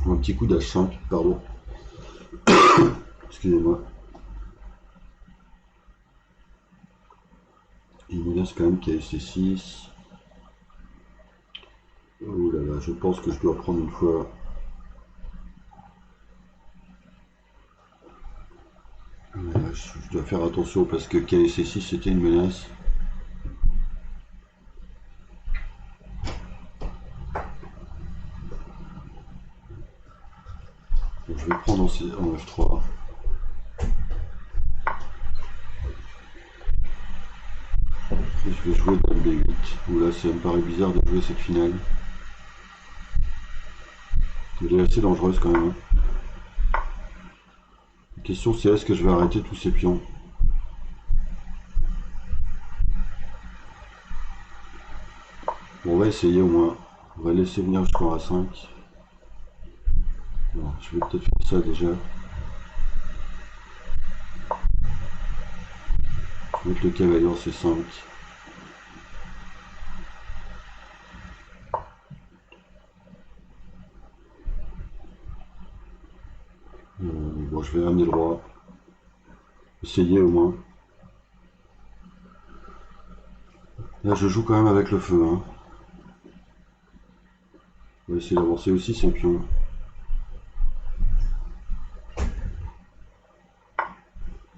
Un petit coup d'H5, pardon. Excusez-moi. Il me laisse quand même K et C6. Oh là là, je pense que je dois prendre une fois. Je dois faire attention parce que K et C6 c'était une menace. Donc je vais prendre en F3. Et je vais jouer dame B8. Où là, ça me paraît bizarre de jouer cette finale. Elle est assez dangereuse quand même. Hein. La question c'est est-ce que je vais arrêter tous ces pions? Bon, on va essayer au moins. On va laisser venir jusqu'en A5. Bon, je vais peut-être faire ça déjà. Je vais mettre le cavalier en C5. Bon, je vais ramener le roi. Essayer au moins. Là, je joue quand même avec le feu. Hein. On va essayer d'avancer aussi ces pions.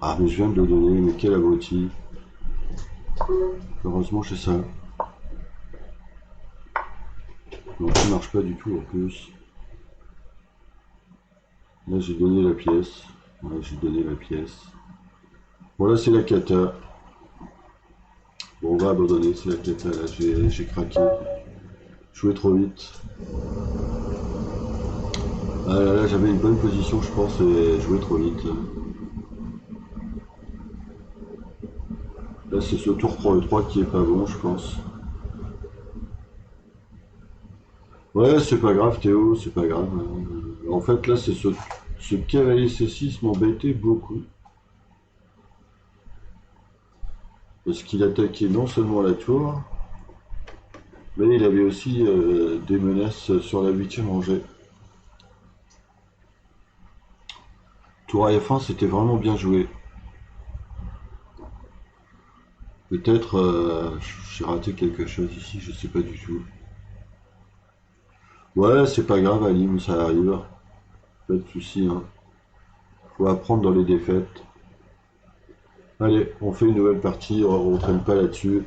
Ah, mais je viens de le donner, mais quel abruti. Heureusement, j'ai ça. Donc, ça marche pas du tout en plus. Là, j'ai donné la pièce. Ouais, j'ai donné la pièce. Bon, là, c'est la cata. Bon, on va abandonner, c'est la cata. Là, j'ai craqué. Jouer trop vite. Ah là là, j'avais une bonne position, je pense, et jouer trop vite. Là, c'est ce tour pour le 3 qui est pas bon, je pense. Ouais, c'est pas grave, Théo, c'est pas grave. En fait, là, c'est ce cavalier C6 m'embêtait beaucoup. Parce qu'il attaquait non seulement la tour, mais il avait aussi des menaces sur la 8e rangée. Tour à F1, c'était vraiment bien joué. Peut-être j'ai raté quelque chose ici, je sais pas du tout. Ouais, c'est pas grave, Alim, ça arrive. Pas de soucis, hein. Faut apprendre dans les défaites. Allez, on fait une nouvelle partie, on traîne pas là-dessus.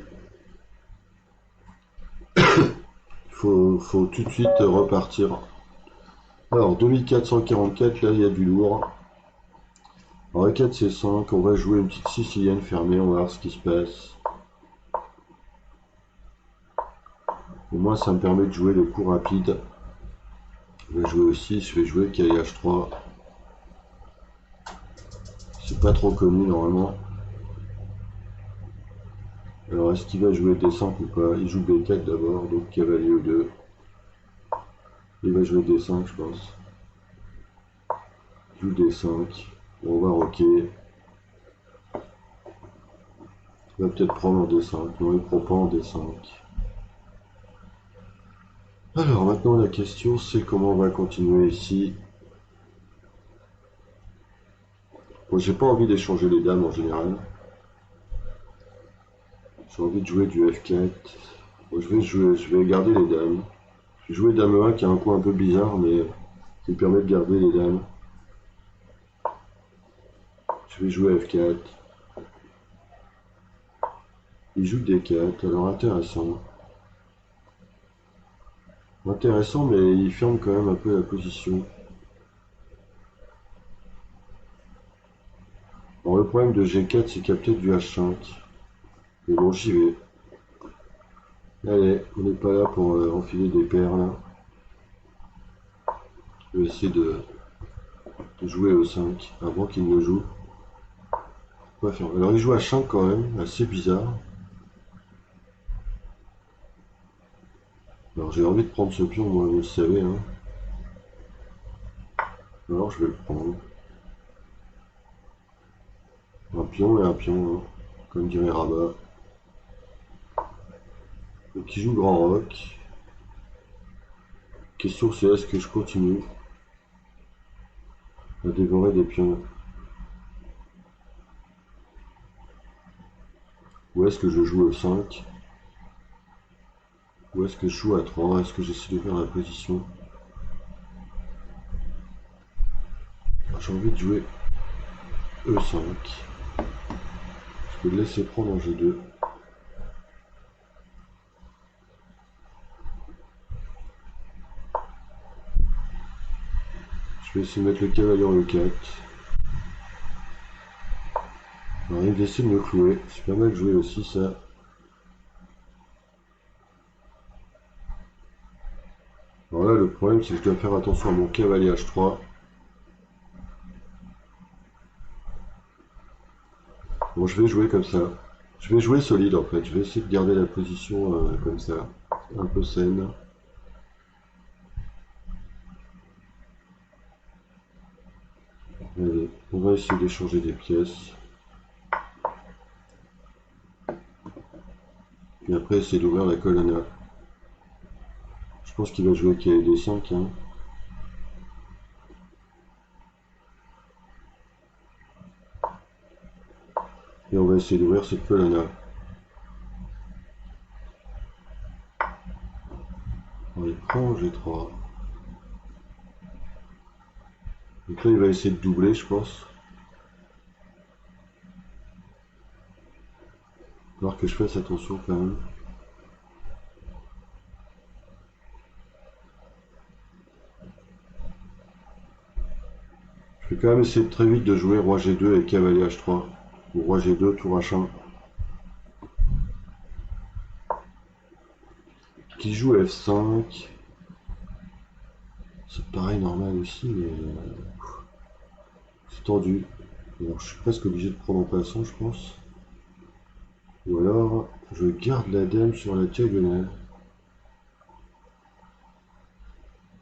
Faut tout de suite repartir. Alors, 2444, là, il y a du lourd. En A4, C5, on va jouer une petite sicilienne fermée, on va voir ce qui se passe. Au moins ça me permet de jouer le coup rapide. Je vais jouer aussi, je vais jouer cavalier H3. C'est pas trop connu normalement. Alors est-ce qu'il va jouer D5 ou pas? Il joue B4 d'abord, donc cavalier E2. Il va jouer D5 je pense. Il joue D5. On va roquer. Il va peut-être prendre en D5. Non, il prend pas en D5. Alors maintenant la question c'est comment on va continuer ici. Bon, j'ai pas envie d'échanger les dames en général. J'ai envie de jouer du F4. Bon, je vais garder les dames. Je vais jouer dame 1 qui a un coup un peu bizarre mais qui me permet de garder les dames. Je vais jouer F4. Il joue D4, alors intéressant. Intéressant mais il ferme quand même un peu la position. Alors le problème de G4 c'est qu'il y a peut-être du H5. Mais bon j'y vais. Allez, on n'est pas là pour enfiler des perles. Je vais essayer de jouer E5 avant qu'il ne joue. Quoi faire? Alors il joue H5 quand même, assez bizarre. Alors j'ai envie de prendre ce pion, moi vous le savez. Hein. Alors je vais le prendre. Un pion et un pion, hein, comme dirait Rabat. Donc il joue grand roc. Question c'est est-ce que je continue à dévorer des pions? Ou est-ce que je joue E5? Ou est-ce que je joue à 3? Est-ce que j'essaie de faire la position? J'ai envie de jouer E5. Je peux le laisser prendre en G2. Je vais essayer de mettre le cavalier en E4. Alors il essaie de me clouer. C'est pas mal joué aussi ça. Alors là le problème c'est que je dois faire attention à mon cavalier H3. Bon je vais jouer comme ça. Je vais jouer solide en fait. Je vais essayer de garder la position comme ça. Un peu saine. Allez, on va essayer d'échanger des pièces. Et après essayer d'ouvrir la colonne A. Je pense qu'il va jouer cavalier D5. Hein. Et on va essayer d'ouvrir cette colonne A. Alors, il prend en G3. Donc là il va essayer de doubler je pense. Il va falloir que je fasse attention quand même. Je vais quand même essayer très vite de jouer roi G2 et cavalier H3. Ou roi G2, tour H1. Qui joue F5. C'est pareil normal aussi, mais c'est tendu. Alors je suis presque obligé de prendre en passant, je pense. Ou alors, je garde la dame sur la diagonale.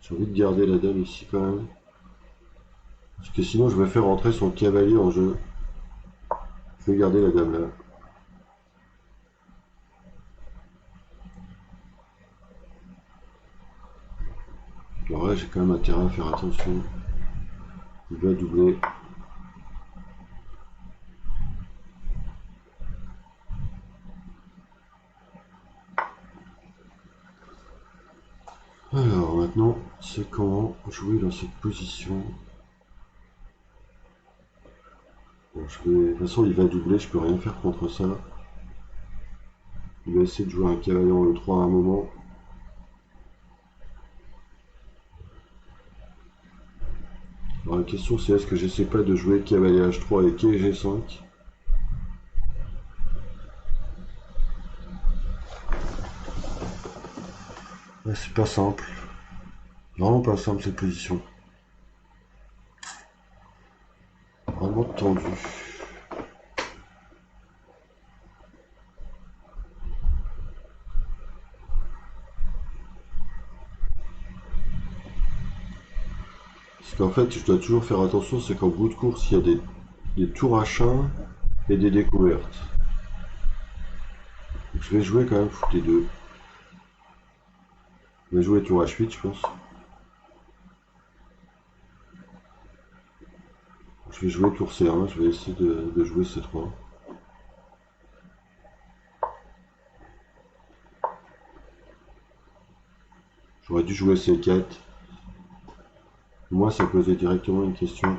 J'ai envie de garder la dame ici quand même. Parce que sinon je vais faire rentrer son cavalier en jeu. Je vais garder la dame là. Alors là j'ai quand même intérêt à faire attention. Il va doubler. Alors maintenant, c'est comment jouer dans cette position. Bon, de toute façon, il va doubler, je peux rien faire contre ça. Il va essayer de jouer un cavalier en E3 à un moment. Alors la question c'est est-ce que j'essaie pas de jouer cavalier H3 et quai G5? Ouais, c'est pas simple. Vraiment pas simple cette position. Vraiment tendu. Parce qu'en fait, je dois toujours faire attention, c'est qu'en bout de course, il y a des tours à chien et des découvertes. Donc, je vais jouer quand même les deux. Je vais jouer tour H8, je pense. Je vais jouer tour C1, je vais essayer de jouer C3. J'aurais dû jouer C4. Moi, ça posait directement une question.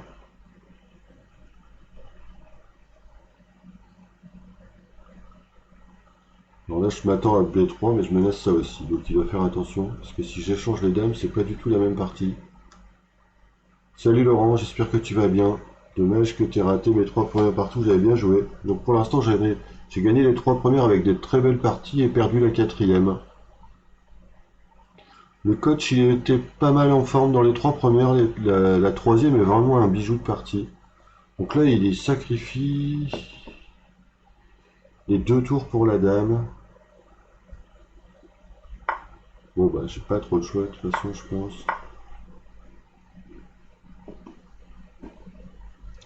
Alors là, je m'attends à B3, mais je me laisse ça aussi. Donc il va faire attention, parce que si j'échange les dames, c'est pas du tout la même partie. Salut Laurent, j'espère que tu vas bien. Dommage que tu aies raté mes 3 premières parties, j'avais bien joué. Donc pour l'instant, j'ai gagné les 3 premières avec des très belles parties et perdu la quatrième. Le coach, il était pas mal en forme dans les 3 premières. La troisième est vraiment un bijou de partie. Donc là, il sacrifie les 2 tours pour la dame. Bon, bah, j'ai pas trop de choix de toute façon, je pense.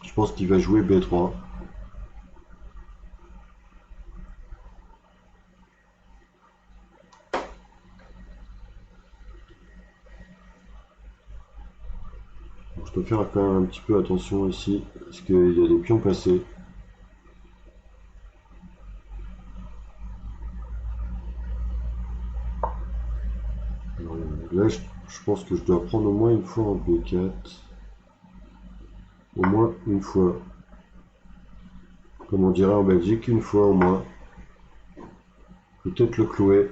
Je pense qu'il va jouer B3. Donc, je dois faire quand même un petit peu attention ici, parce qu'il y a des pions passés. Alors, là, je pense que je dois prendre au moins une fois en B4. Au moins une fois. Comme on dirait en Belgique, une fois au moins. Peut-être le clouer.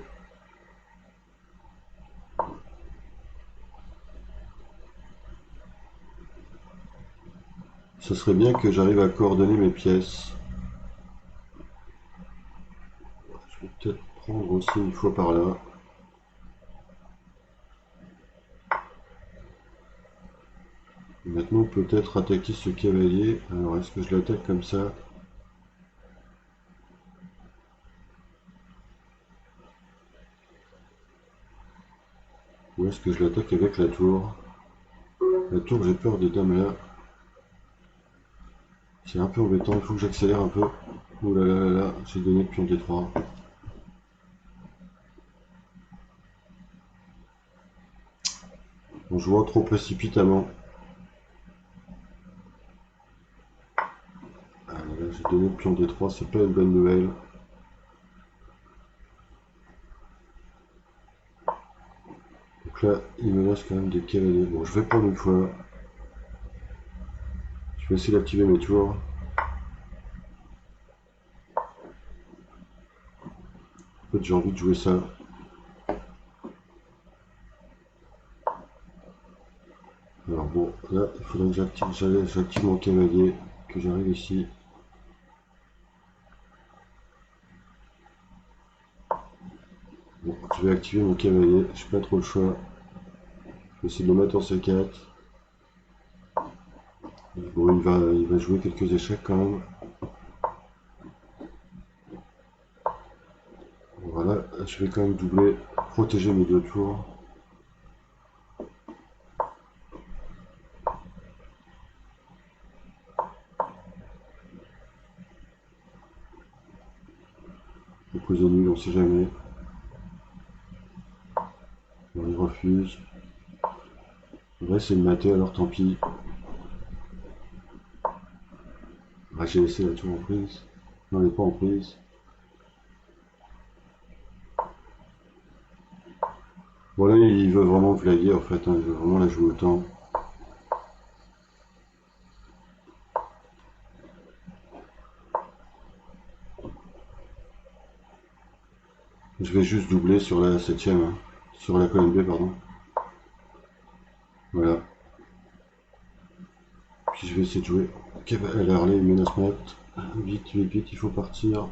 Ce serait bien que j'arrive à coordonner mes pièces. Je vais peut-être prendre aussi une fois par là. Et maintenant, peut-être attaquer ce cavalier. Alors, est-ce que je l'attaque comme ça? Ou est-ce que je l'attaque avec la tour? La tour, j'ai peur des dames là. C'est un peu embêtant, il faut que j'accélère un peu. Ouh là là là là, j'ai donné le pion D3. En jouant trop précipitamment. Ah là là, j'ai donné le pion D3, c'est pas une bonne nouvelle. Donc là, il me laisse quand même des cavaliers. Bon, je vais prendre une fois. Je vais essayer d'activer mes tours. En fait, j'ai envie de jouer ça. Alors bon, là, il faudrait que j'active mon cavalier, que j'arrive ici. Bon, je vais activer mon cavalier, j'ai pas trop le choix. Je vais essayer de le mettre en C4. Bon, il va jouer quelques échecs quand même. Voilà, je vais quand même doubler, protéger mes 2 tours. Opposé nul, on sait jamais. Bon, il refuse. On va essayer de mater, alors tant pis. Ah, j'ai laissé la tour en prise. Non, elle n'est pas en prise. Bon, là, il veut vraiment flaguer en fait, hein, il veut vraiment la jouer au temps. Je vais juste doubler sur la septième, hein, sur la colonne B, pardon. Voilà. Puis je vais essayer de jouer. Elle a Harley, menace mat. Vite, vite, vite, il faut partir.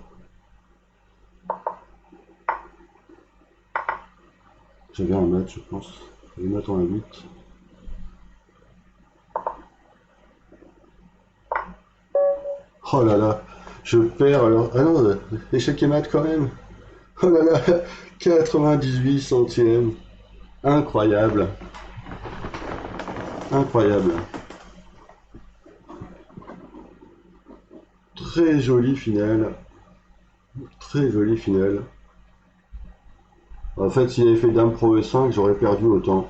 J'avais un mat, je pense. J'avais mat en A8. Oh là là, je perds alors. Ah non, échec et mat quand même. Oh là là, 98 centièmes. Incroyable. Incroyable. Très jolie finale. Très jolie finale. En fait, s'il avait fait Dame Pro E5, j'aurais perdu autant.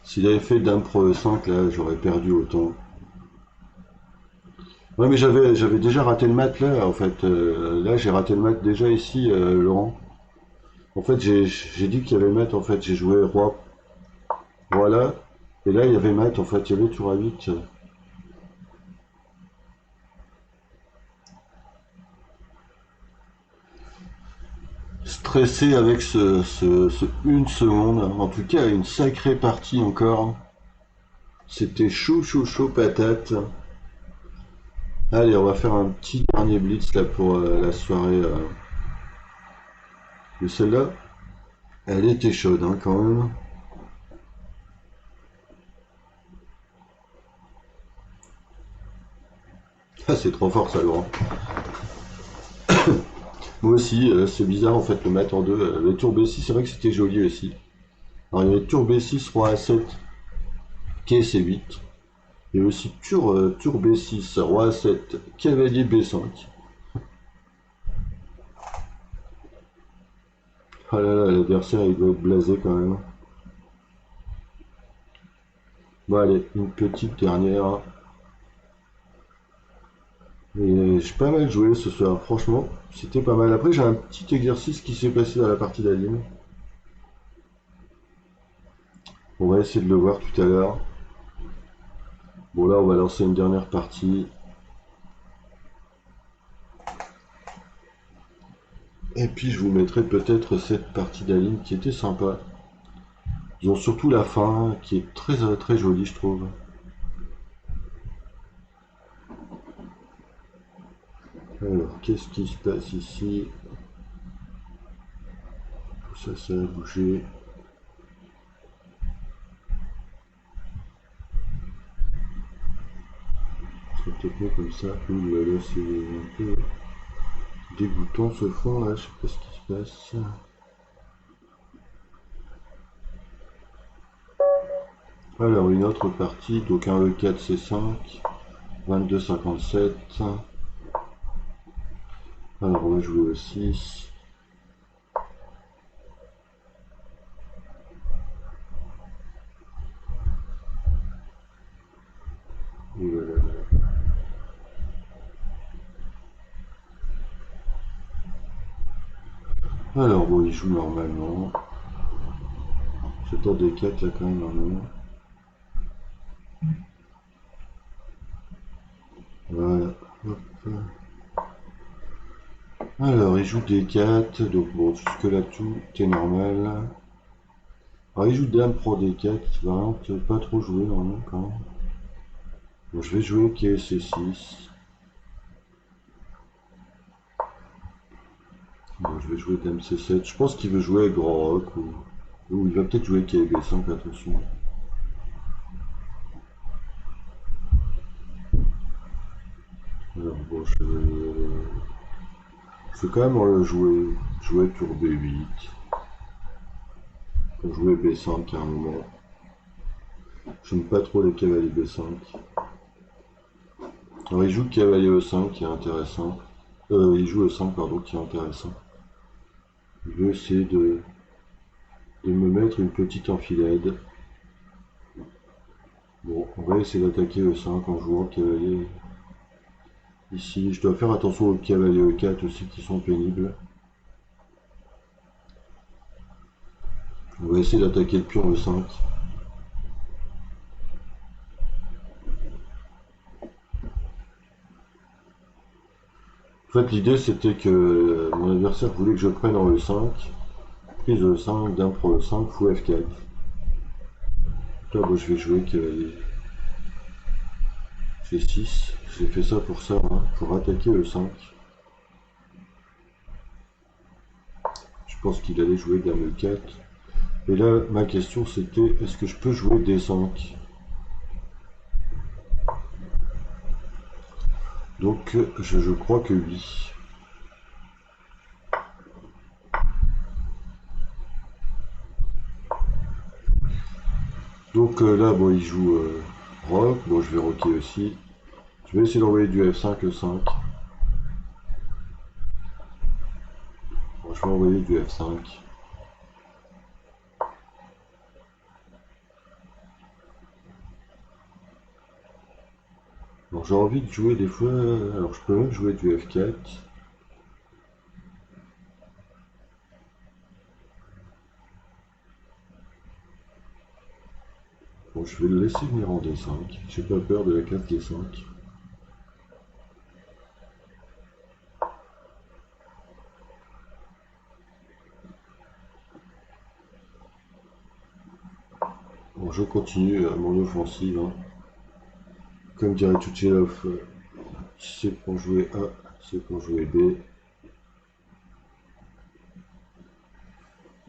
S'il avait fait Dame Pro E5, là, j'aurais perdu autant. Ouais, mais j'avais déjà raté le mat là, en fait. Là, j'ai raté le mat déjà ici, Laurent. En fait, j'ai dit qu'il y avait mat, en fait. J'ai joué roi. Voilà. Et là, il y avait mat, en fait. Il y avait tour à 8. Stressé avec ce 1 seconde. En tout cas, une sacrée partie encore. C'était chaud, chaud, chaud patate. Allez, on va faire un petit dernier blitz là pour la soirée. De celle-là, elle était chaude hein, quand même. Ah, c'est trop fort ça, Laurent. Moi aussi, c'est bizarre en fait le mat en deux. Le tour B6, c'est vrai que c'était joli aussi. Alors il y avait tour B6, roi A7, quai C8. Et aussi tour B6, roi A7, cavalier B5. Ah là là, l'adversaire il doit être blasé quand même. Bon allez, une petite dernière. Et j'ai pas mal joué ce soir, franchement, c'était pas mal. Après j'ai un petit exercice qui s'est passé dans la partie d'Aline. On va essayer de le voir tout à l'heure. Bon là on va lancer une dernière partie. Et puis je vous mettrai peut-être cette partie d'Aline qui était sympa. Ils ont surtout la fin qui est très très jolie je trouve. Alors qu'est-ce qui se passe ici? Tout ça a bougé. Ça peut-être mieux comme ça. Ouh là là, c'est un peu dégoûtant ce fond là, je sais pas ce qui se passe. Alors une autre partie, donc un E4 C5, 22,57. Alors on va jouer au 6. Ouh là là là. Alors bon, il joue normalement. J'attends des 4 là quand même normalement. Voilà. Hop. Alors il joue des 4, donc bon jusque là tout est normal. Alors il joue Dame Pro D4, qui va vraiment pas trop jouer normalement quand même. Bon je vais jouer Quai C6. Bon je vais jouer Dame C7. Je pense qu'il veut jouer Grand Rock ou il va peut-être jouer Quai B5, attention. Alors bon je vais quand même jouer tour B8. Pour jouer B5 à un moment. J'aime pas trop les cavaliers B5. Alors il joue cavalier E5 qui est intéressant. Il joue E5 pardon qui est intéressant. Il veut essayer de me mettre une petite enfilade. Bon, on va essayer d'attaquer E5 en jouant cavalier. Ici, je dois faire attention aux cavaliers E4 aussi qui sont pénibles. On va essayer d'attaquer le pion E5. En fait, l'idée c'était que mon adversaire voulait que je prenne en E5. Prise E5, Dame Pro E5, fou F4. Là, bon, je vais jouer cavalier G6. J'ai fait ça pour ça, hein, pour attaquer E5. pense qu'il allait jouer dame E4. Et là, ma question c'était, est-ce que je peux jouer D5? Donc, je crois que oui. Donc là, bon, il joue rock. Bon, je vais rocker aussi. Je vais essayer d'envoyer du F5, E5. Bon, je vais envoyer du F5. Alors j'ai envie de jouer des fois, alors je peux même jouer du F4. Bon, je vais le laisser venir en D5. J'ai pas peur de la case D5. Bon, je continue mon offensive, hein. Comme dirait Tuchelov, si c'est pour jouer A, c'est pour jouer B.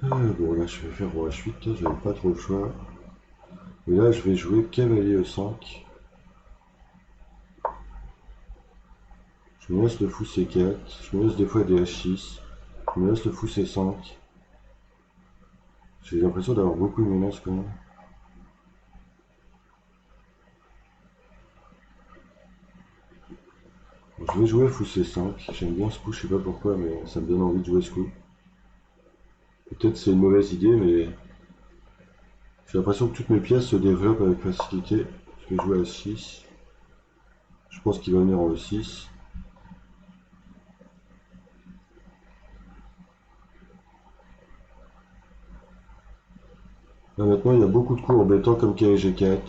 Bon, là, je vais faire roi H8, j'avais pas trop le choix. Et là, je vais jouer cavalier E5. Je me laisse le fou C4. Je me laisse des fois des H6. Je me laisse le fou C5. J'ai l'impression d'avoir beaucoup de menaces quand même. Bon, je vais jouer fou C5. J'aime bien ce coup, je sais pas pourquoi, mais ça me donne envie de jouer ce coup. Peut-être c'est une mauvaise idée, mais j'ai l'impression que toutes mes pièces se développent avec facilité. Je vais jouer à 6. Je pense qu'il va venir en E6. Là, maintenant, il y a beaucoup de coups embêtants comme cavalier G4.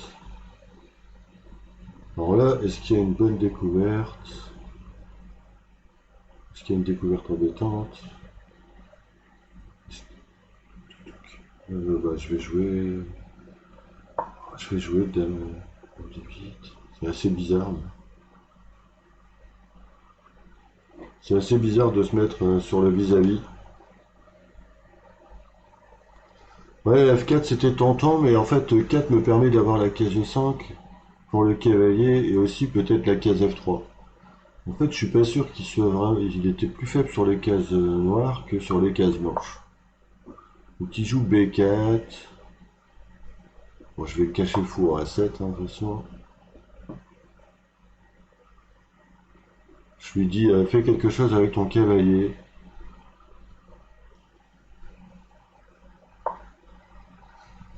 Alors là, est-ce qu'il y a une bonne découverte? Est-ce qu'il y a une découverte embêtante? Bah, je vais jouer... Je vais jouer dame D8. C'est assez bizarre. C'est assez bizarre de se mettre sur le vis-à-vis. Ouais, F4 c'était tentant, mais en fait 4 me permet d'avoir la case G5 pour le cavalier et aussi peut-être la case F3. En fait, je suis pas sûr qu'il soit vraiment... Il était plus faible sur les cases noires que sur les cases blanches. Donc il joue B4. Bon, je vais cacher le four à 7, hein, de toute façon. Je lui dis, fais quelque chose avec ton cavalier.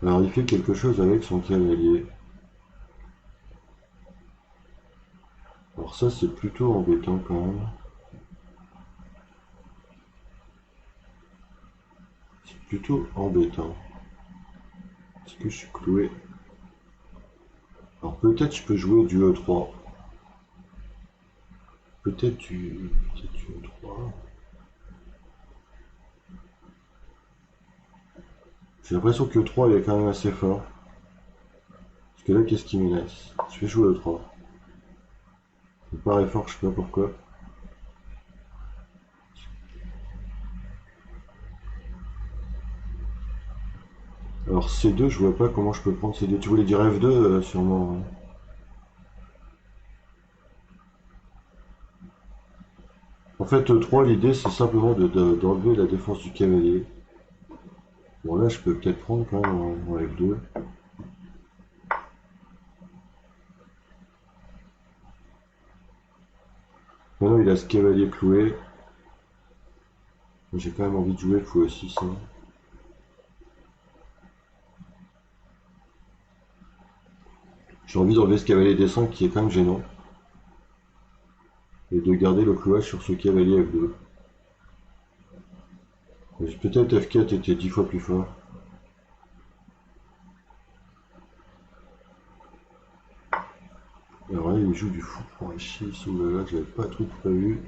Alors il fait quelque chose avec son cavalier. Alors ça c'est plutôt embêtant quand même. C'est plutôt embêtant. Est-ce que je suis cloué? Alors peut-être je peux jouer du E3. Peut-être du E3. J'ai l'impression que E3 il est quand même assez fort. Parce que là qu'est-ce qui me laisse? Je vais jouer E3. Il me paraît fort, je sais pas pourquoi. Alors C2, je vois pas comment je peux prendre C2. Tu voulais dire F2 sûrement. En fait, E3, l'idée c'est simplement d'enlever la défense du cavalier. Bon là, je peux peut-être prendre quand même en F2. Maintenant, il a ce cavalier cloué. J'ai quand même envie de jouer le fou E6. Hein. J'ai envie d'enlever ce cavalier D5 qui est quand même gênant. Et de garder le clouage sur ce cavalier F2. Peut-être F4 était 10 fois plus fort. Alors là, il joue du fou pour H6. Oulala, j'avais pas trop prévu.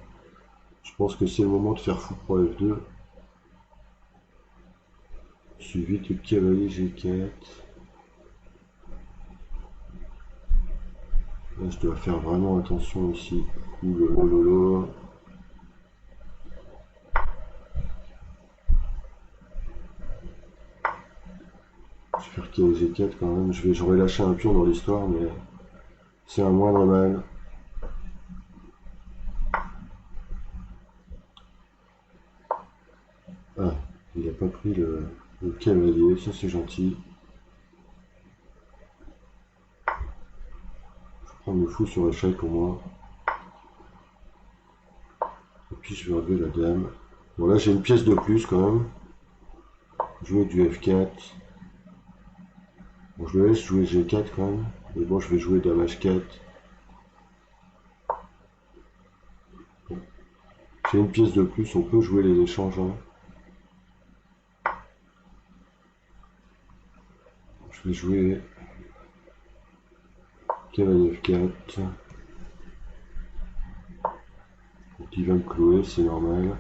Je pense que c'est le moment de faire fou pour F2. Suivi de cavalier G4. Là, je dois faire vraiment attention ici. Oulololo. qu'il y a G4 quand même. J'aurais lâché un pion dans l'histoire, mais c'est un moindre mal. Ah, il n'a pas pris le cavalier, ça c'est gentil. Je prends le fou sur échec pour moi. Et puis je vais enlever la dame. Bon là j'ai une pièce de plus quand même. Jouer du F4. Bon je le laisse jouer G4 quand même. Mais bon je vais jouer dame H4. Bon. J'ai une pièce de plus, on peut jouer les échanges. Hein. Je vais jouer cavalier F4. Donc il va me clouer, c'est normal.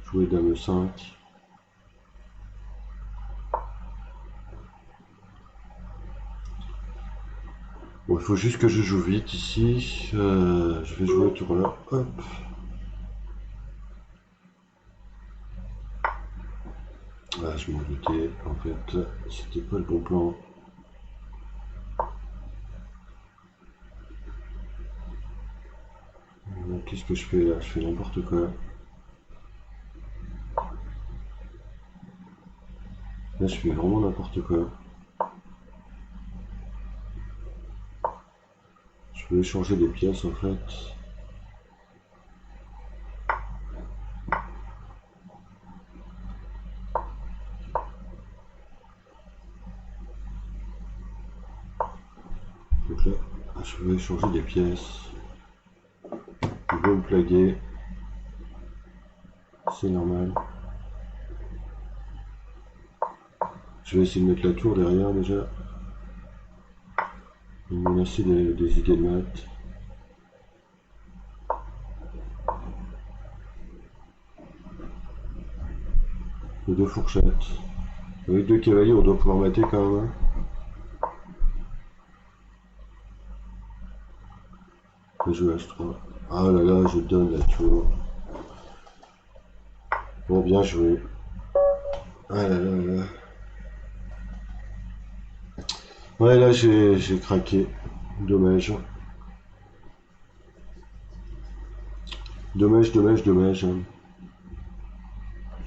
Jouer dame E5. Bon, il faut juste que je joue vite ici. Je vais jouer tour là. Hop. Ah, je m'en doutais. En fait, c'était pas le bon plan. Qu'est-ce que je fais là? Je fais n'importe quoi. Là, je fais vraiment n'importe quoi. Je vais échanger des pièces en fait. Donc là, je vais échanger des pièces. Il veut me plaguer. C'est normal. Je vais essayer de mettre la tour derrière déjà. Il me menacer des idées de maths. Les deux fourchettes. Avec deux cavaliers, on doit pouvoir mater quand même. Hein. Je joue H3. Ah là là, je donne la tour. Bon, bien joué. Ah là là là. Ouais, là, j'ai craqué. Dommage. Dommage, dommage, dommage.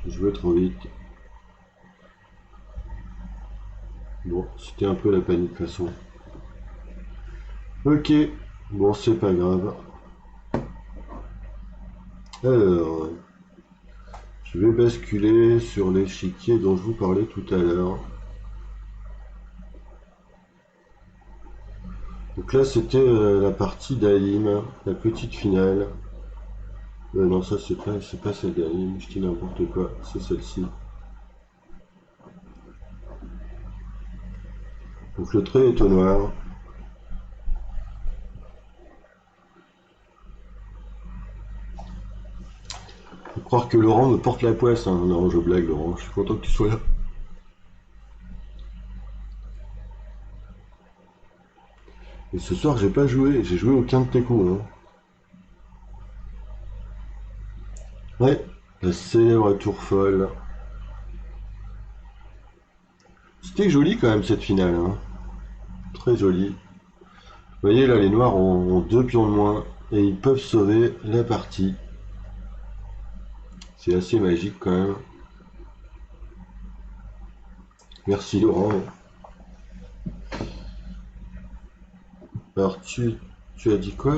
J'ai joué trop vite. Bon, c'était un peu la panique de toute façon. Ok, bon, c'est pas grave. Alors, je vais basculer sur l'échiquier dont je vous parlais tout à l'heure. Donc là, c'était la partie d'Alim, la petite finale. Non, ça, c'est pas celle d'Alim, je dis n'importe quoi, c'est celle-ci. Donc le trait est au noir. Faut croire que Laurent me porte la poisse. Hein. Non, je blague, Laurent, je suis content que tu sois là. Et ce soir, j'ai pas joué, j'ai joué aucun de tes coups. Hein. Ouais, la célèbre tour folle. C'était joli quand même cette finale. Hein. Très joli. Vous voyez là, les noirs ont deux pions de moins et ils peuvent sauver la partie. C'est assez magique quand même. Merci Laurent. Alors tu as dit quoi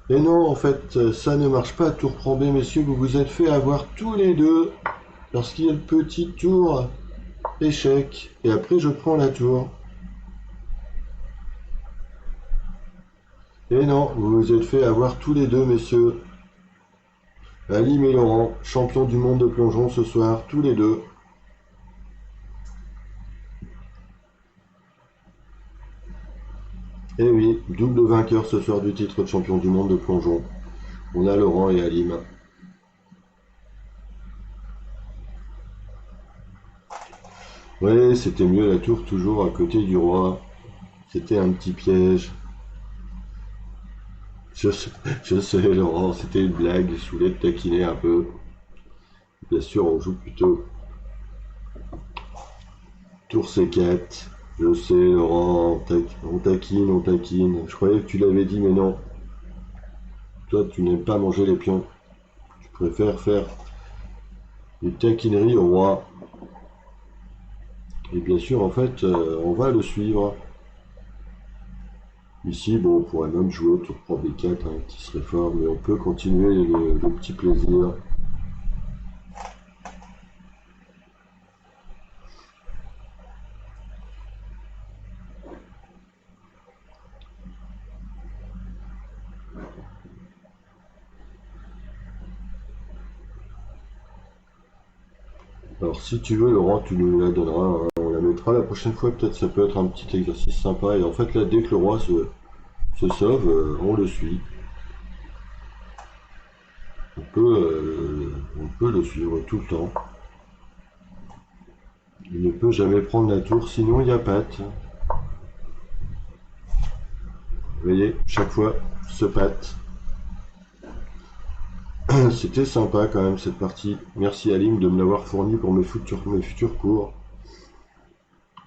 Et non, en fait, ça ne marche pas. Tour prend B, messieurs, vous vous êtes fait avoir tous les deux. Lorsqu'il y a le petit tour échec. Et après, je prends la tour. Et non, vous vous êtes fait avoir tous les deux, messieurs. Alim et Laurent, champions du monde de plongeon ce soir, tous les deux. Et oui, double vainqueur ce soir du titre de champion du monde de plongeon. On a Laurent et Alim. Oui, c'était mieux la tour toujours à côté du roi. C'était un petit piège. Je sais Laurent, c'était une blague, je voulais te taquiner un peu. Bien sûr, on joue plutôt Tour C4. Je sais, Laurent, on taquine, on taquine. Je croyais que tu l'avais dit, mais non. Toi, tu n'aimes pas manger les pions. Tu préfères faire des taquineries au roi. Et bien sûr, en fait, on va le suivre. Ici, bon, on pourrait même jouer au tour 3B4, hein, qui serait fort, mais on peut continuer le petit plaisir. Alors, si tu veux, Laurent, tu nous la donneras, hein, on la mettra la prochaine fois, peut-être ça peut être un petit exercice sympa. Et en fait, là, dès que le roi se sauve, on le suit. On peut le suivre tout le temps. Il ne peut jamais prendre la tour, sinon il y a patte. Vous voyez, chaque fois, ce patte. C'était sympa quand même cette partie. Merci Alim de me l'avoir fourni pour mes futurs cours.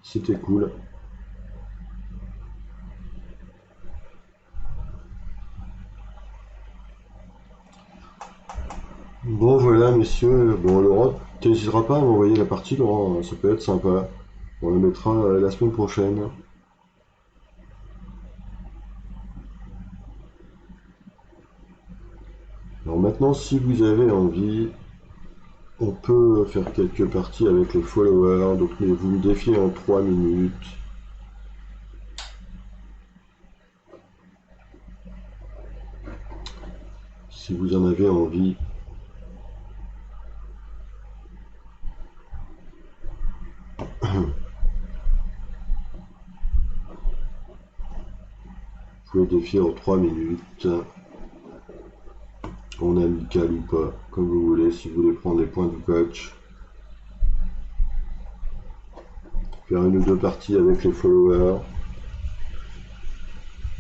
C'était cool. Bon voilà messieurs, bon Laurent, t'hésiteras pas à m'envoyer la partie Laurent, ça peut être sympa. On la mettra la semaine prochaine. Alors maintenant si vous avez envie, on peut faire quelques parties avec les followers, donc mais vous me défiez en 3 minutes. Si vous en avez envie. Vous pouvez défier en 3 minutes. En amical ou pas, comme vous voulez, si vous voulez prendre les points du coach. Faire une ou deux parties avec les followers.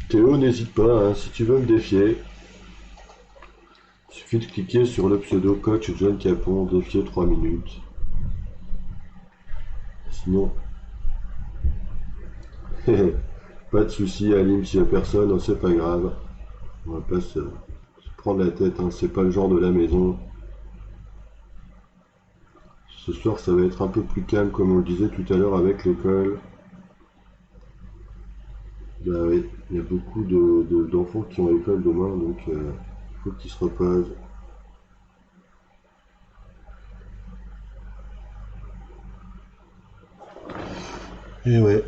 Théo, n'hésite pas, hein, si tu veux me défier. Il suffit de cliquer sur le pseudo coach John Capon, défier 3 minutes. Sinon, pas de souci, Alim, s'il n'y a personne, oh, c'est pas grave. On va pas se prendre la tête, hein, c'est pas le genre de la maison. Ce soir, ça va être un peu plus calme, comme on le disait tout à l'heure avec l'école. Bah oui, il y a beaucoup d'enfants qui ont l'école demain, donc il faut qu'ils se reposent. Et ouais.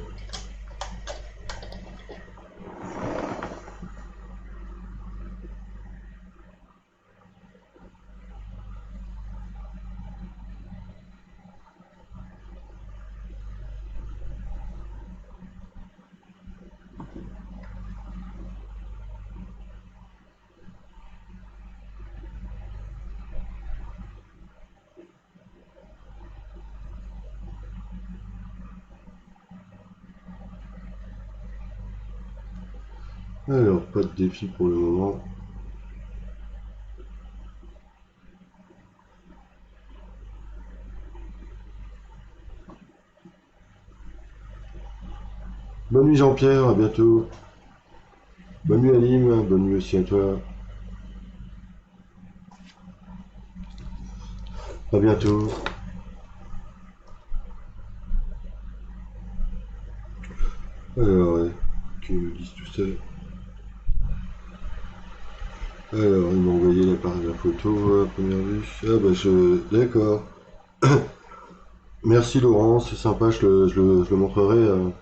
Alors, pas de défi pour le moment. Bonne nuit Jean-Pierre, à bientôt. Bonne nuit Alim, bonne nuit aussi à toi. À bientôt. Alors, ouais, qu'ils me disent tout seul. Alors, il m'a envoyé la photo à première vue. Ah bah D'accord. Merci Laurent, c'est sympa, je le montrerai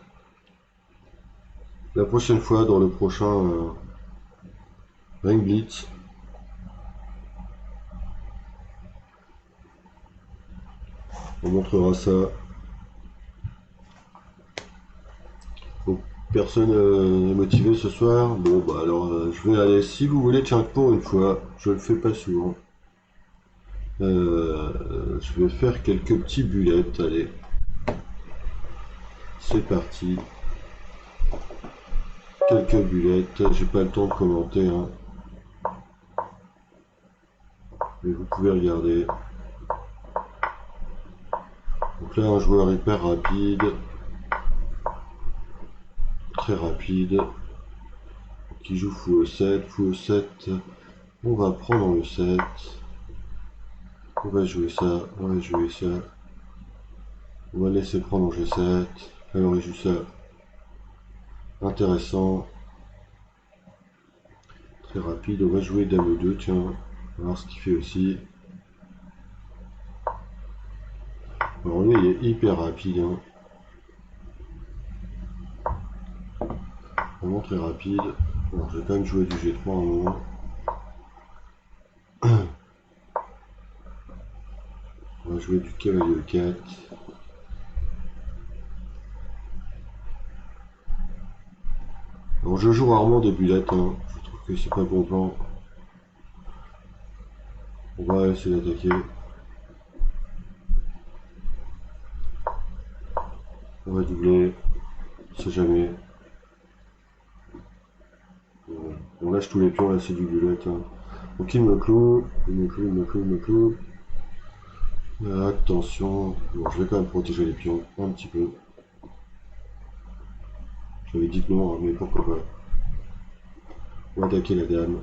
la prochaine fois dans le prochain Ring Blitz. On montrera ça. Bon, personne n'est motivé ce soir. Bon bah alors je vais aller. Si vous voulez, tiens, pour une fois, je le fais pas souvent. Je vais faire quelques petits bullets, allez. C'est parti. Quelques bullettes, j'ai pas le temps de commenter, hein. Mais vous pouvez regarder. Donc Donc là, un joueur hyper rapide, très rapide, qui joue fou E7, fou E7. On va prendre le 7. On va jouer ça, on va jouer ça. On va laisser prendre en G7. Alors il joue ça. Intéressant. Très rapide. On va jouer Dame 2, tiens. On va voir ce qu'il fait aussi. Alors lui il est hyper rapide. Hein. Vraiment très rapide. Alors je vais quand même jouer du G3 à un moment. On va jouer du cavalier E4. Alors je joue rarement des bulettes, hein. Je trouve que c'est pas bon plan. On va essayer d'attaquer. On va doubler. On sait jamais. On lâche tous les pions, là c'est du bulette. Hein. Donc il me cloue, il me cloue, il me cloue, il me cloue. Attention. Bon, je vais quand même protéger les pions un petit peu. J'avais dit que non, mais pourquoi pas. On va attaquer la dame.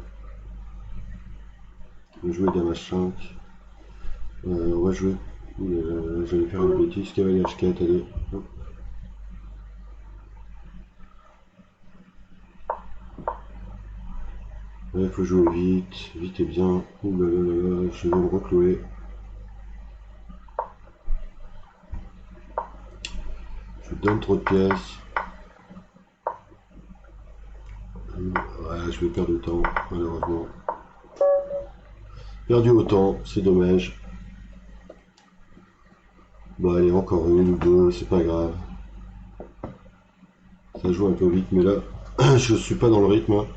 On va jouer dame H5. On va jouer. J'allais faire une bêtise. Cavalier H4, allez. Hop. Il faut jouer vite. Vite et bien. Ouh là là là là, je vais me reclouer. Je donne trop de pièces. Ouais, je vais perdre du temps, malheureusement. Perdu autant, c'est dommage. Bah allez, encore une ou deux, c'est pas grave. Ça joue un peu vite, mais là, je suis pas dans le rythme. Hein.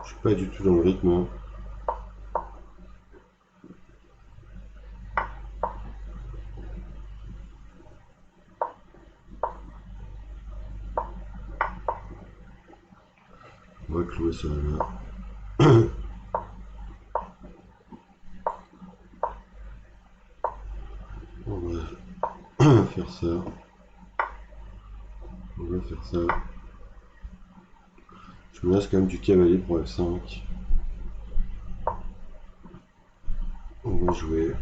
Je suis pas du tout dans le rythme. Hein. On va clouer ça là. On va faire ça. On va faire ça. Je me laisse quand même du cavalier pour F5. On va jouer.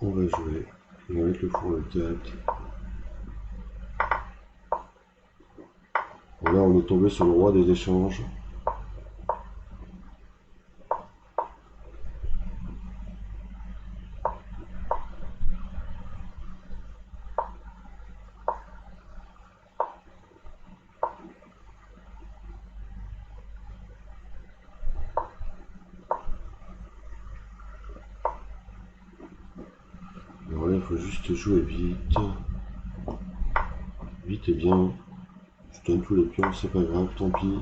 On va jouer. On va mettre le four E4. Bon, là, on est tombé sur le roi des échanges. Alors là, il faut juste jouer vite. Vite et bien. Je donne tous les pions, c'est pas grave, tant pis.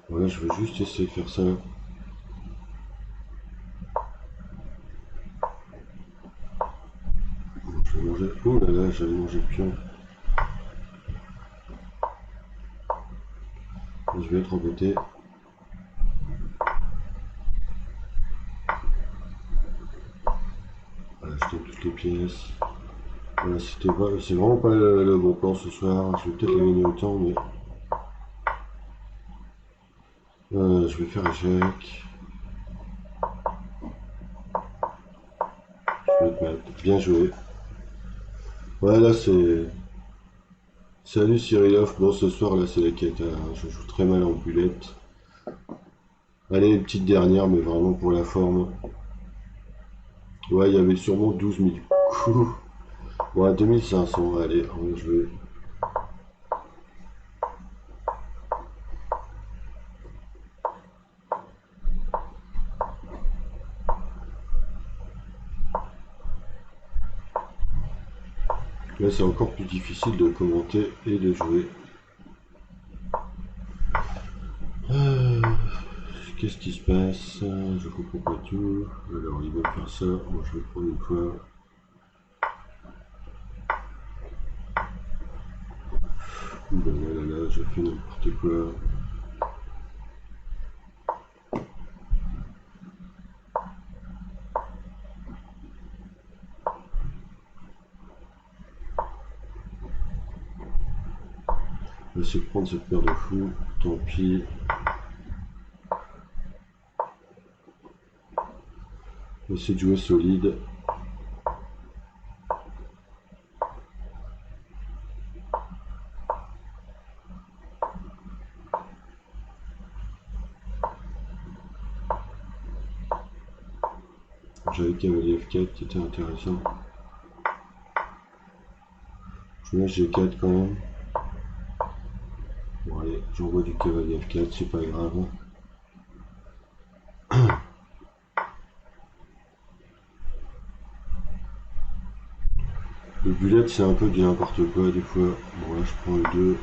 Voilà, je veux juste essayer de faire ça. Je vais manger. Oh là là, j'avais mangé le pion. Je vais être embêté. Voilà, je donne toutes les pièces. Voilà, c'est vraiment pas le bon plan ce soir. Je vais peut-être gagner autant, mais je vais faire échec. Je vais te mettre. Bien joué. Voilà, salut Cyrilov. Bon, ce soir là, c'est la quête. Hein. Je joue très mal en bulette. Allez, une petite dernière, mais vraiment pour la forme. Ouais, il y avait sûrement 12 000 coups. Ouais, 2500, allez, on va jouer. Là, c'est encore plus difficile de commenter et de jouer. qu'est-ce qui se passe? Je comprends pas tout. Alors, ils veulent faire ça. Moi, je vais prendre une fois. Ouh là là là, je fais n'importe quoi. Je vais essayer de prendre cette paire de fous. Tant pis. Je vais essayer de jouer solide. J'avais cavalier F4 qui était intéressant. Je mets G4 quand même. Bon allez, j'envoie du cavalier F4, c'est pas grave. Le bullet c'est un peu du n'importe quoi des fois. Bon là je prends le 2.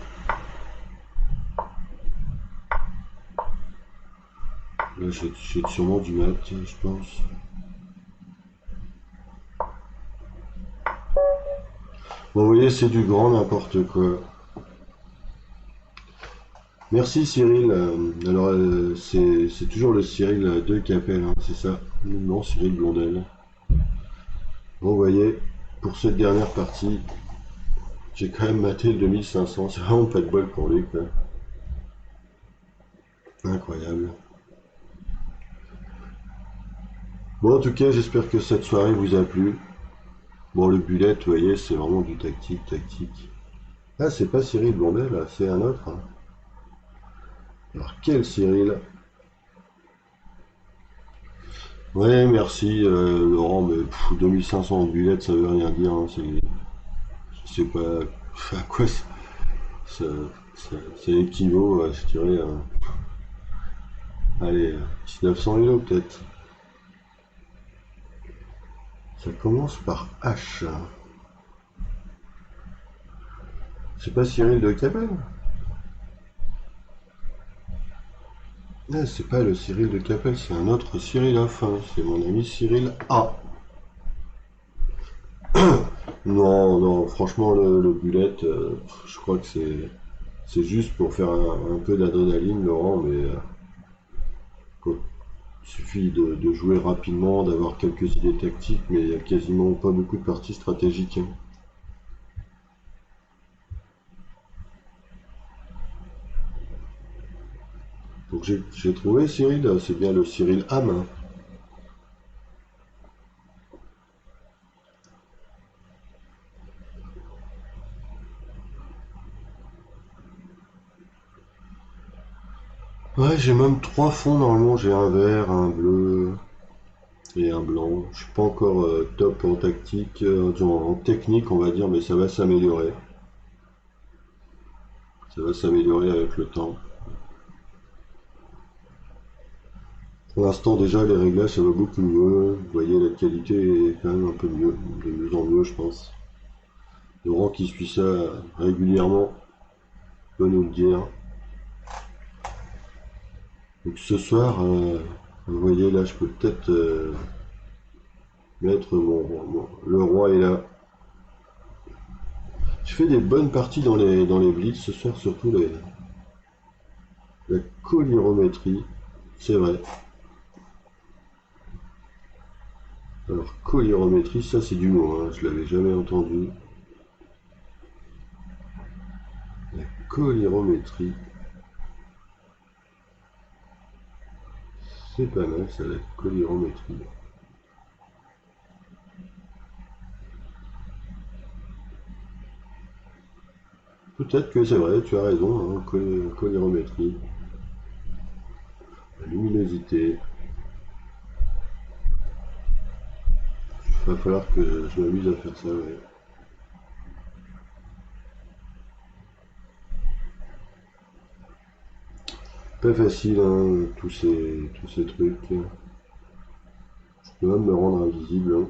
Là j'ai sûrement du mat, je pense. Bon vous voyez c'est du grand n'importe quoi. Merci Cyril. Alors c'est toujours le Cyril de Capelle, hein, c'est ça? Non, Cyril Blondel. Bon vous voyez, pour cette dernière partie, j'ai quand même maté le 2500, c'est vraiment pas de bol pour lui quoi. Incroyable. Bon en tout cas j'espère que cette soirée vous a plu. Bon le bullet, vous voyez, c'est vraiment du tactique. Ah c'est pas Cyril Blondel, là, c'est un autre, hein. Alors quel Cyril? Ouais merci Laurent, mais 2500 en bullet ça veut rien dire, hein, je sais pas à quoi ça, ça équivaut, je dirais, allez, 1900 euros peut-être. Ça commence par H. C'est pas Cyril de Capelle? Ah, c'est pas le Cyril de Capelle, c'est un autre Cyril à fin. C'est mon ami Cyril A. Non, non, franchement, le bullet, je crois que c'est juste pour faire un peu d'adrénaline, Laurent, mais il suffit de jouer rapidement, d'avoir quelques idées tactiques, mais il n'y a quasiment pas beaucoup de parties stratégiques, hein. Donc j'ai trouvé Cyril, c'est bien le Cyril Ham, hein. Ouais, j'ai même trois fonds normalement, j'ai un vert, un bleu et un blanc. Je suis pas encore top en tactique, en technique on va dire, mais ça va s'améliorer. Ça va s'améliorer avec le temps. Pour l'instant déjà les réglages ça va beaucoup mieux. Vous voyez la qualité est quand même un peu mieux, de mieux en mieux je pense. Laurent qui suit ça régulièrement peut nous le dire. Donc ce soir, vous voyez là je peux peut-être mettre le roi est là. Je fais des bonnes parties dans les blitz ce soir, surtout la collirométrie, c'est vrai. Alors collirométrie, ça c'est du mot, hein, je l'avais jamais entendu. La collirométrie, c'est pas mal ça, la collirométrie. Peut-être que c'est vrai, tu as raison, hein, collirométrie, la luminosité. Il va falloir que je m'amuse à faire ça, ouais. Pas facile, hein, tous ces trucs. Je peux même me rendre invisible, hein.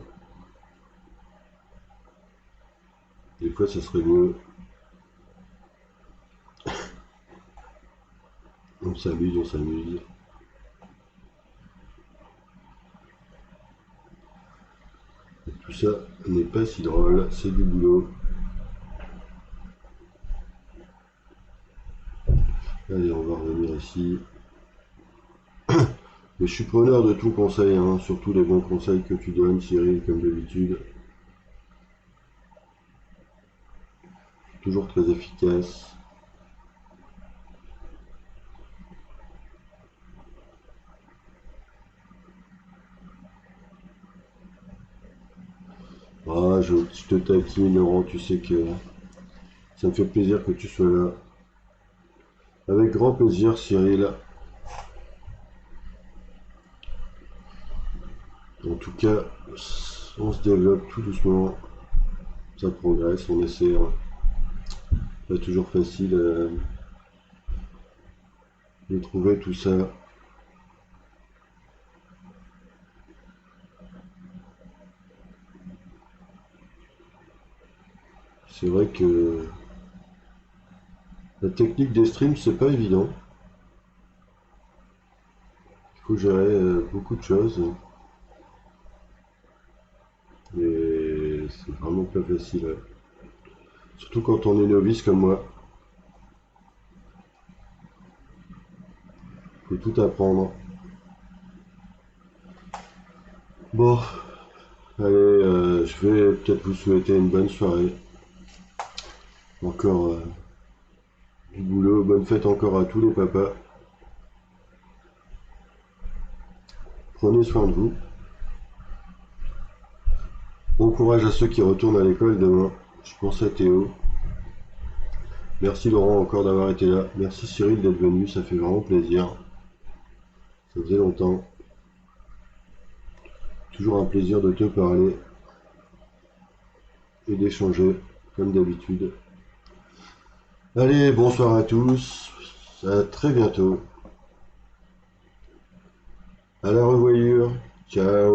Des fois, ça serait mieux. On s'amuse, on s'amuse. tout ça n'est pas si drôle, c'est du boulot. Allez, on va revenir ici. Mais je suis preneur de tout conseil, hein, surtout les bons conseils que tu donnes, Cyril, comme d'habitude. Toujours très efficace. Ah, je te taquine, Laurent, tu sais que ça me fait plaisir que tu sois là. Avec grand plaisir, Cyril. En tout cas, on se développe tout doucement. Ça progresse, on essaie. Hein. Pas toujours facile de trouver tout ça. C'est vrai que la technique des streams, c'est pas évident. Il faut gérer beaucoup de choses. Et c'est vraiment pas facile. Ouais. Surtout quand on est novice comme moi. Il faut tout apprendre. Bon, allez, je vais peut-être vous souhaiter une bonne soirée. Encore du boulot. Bonne fête encore à tous les papas. Prenez soin de vous. Bon courage à ceux qui retournent à l'école demain. Je pense à Théo. Merci Laurent encore d'avoir été là. Merci Cyril d'être venu, ça fait vraiment plaisir. Ça faisait longtemps. Toujours un plaisir de te parler et d'échanger, comme d'habitude. Allez, bonsoir à tous. À très bientôt. À la revoyure. Ciao.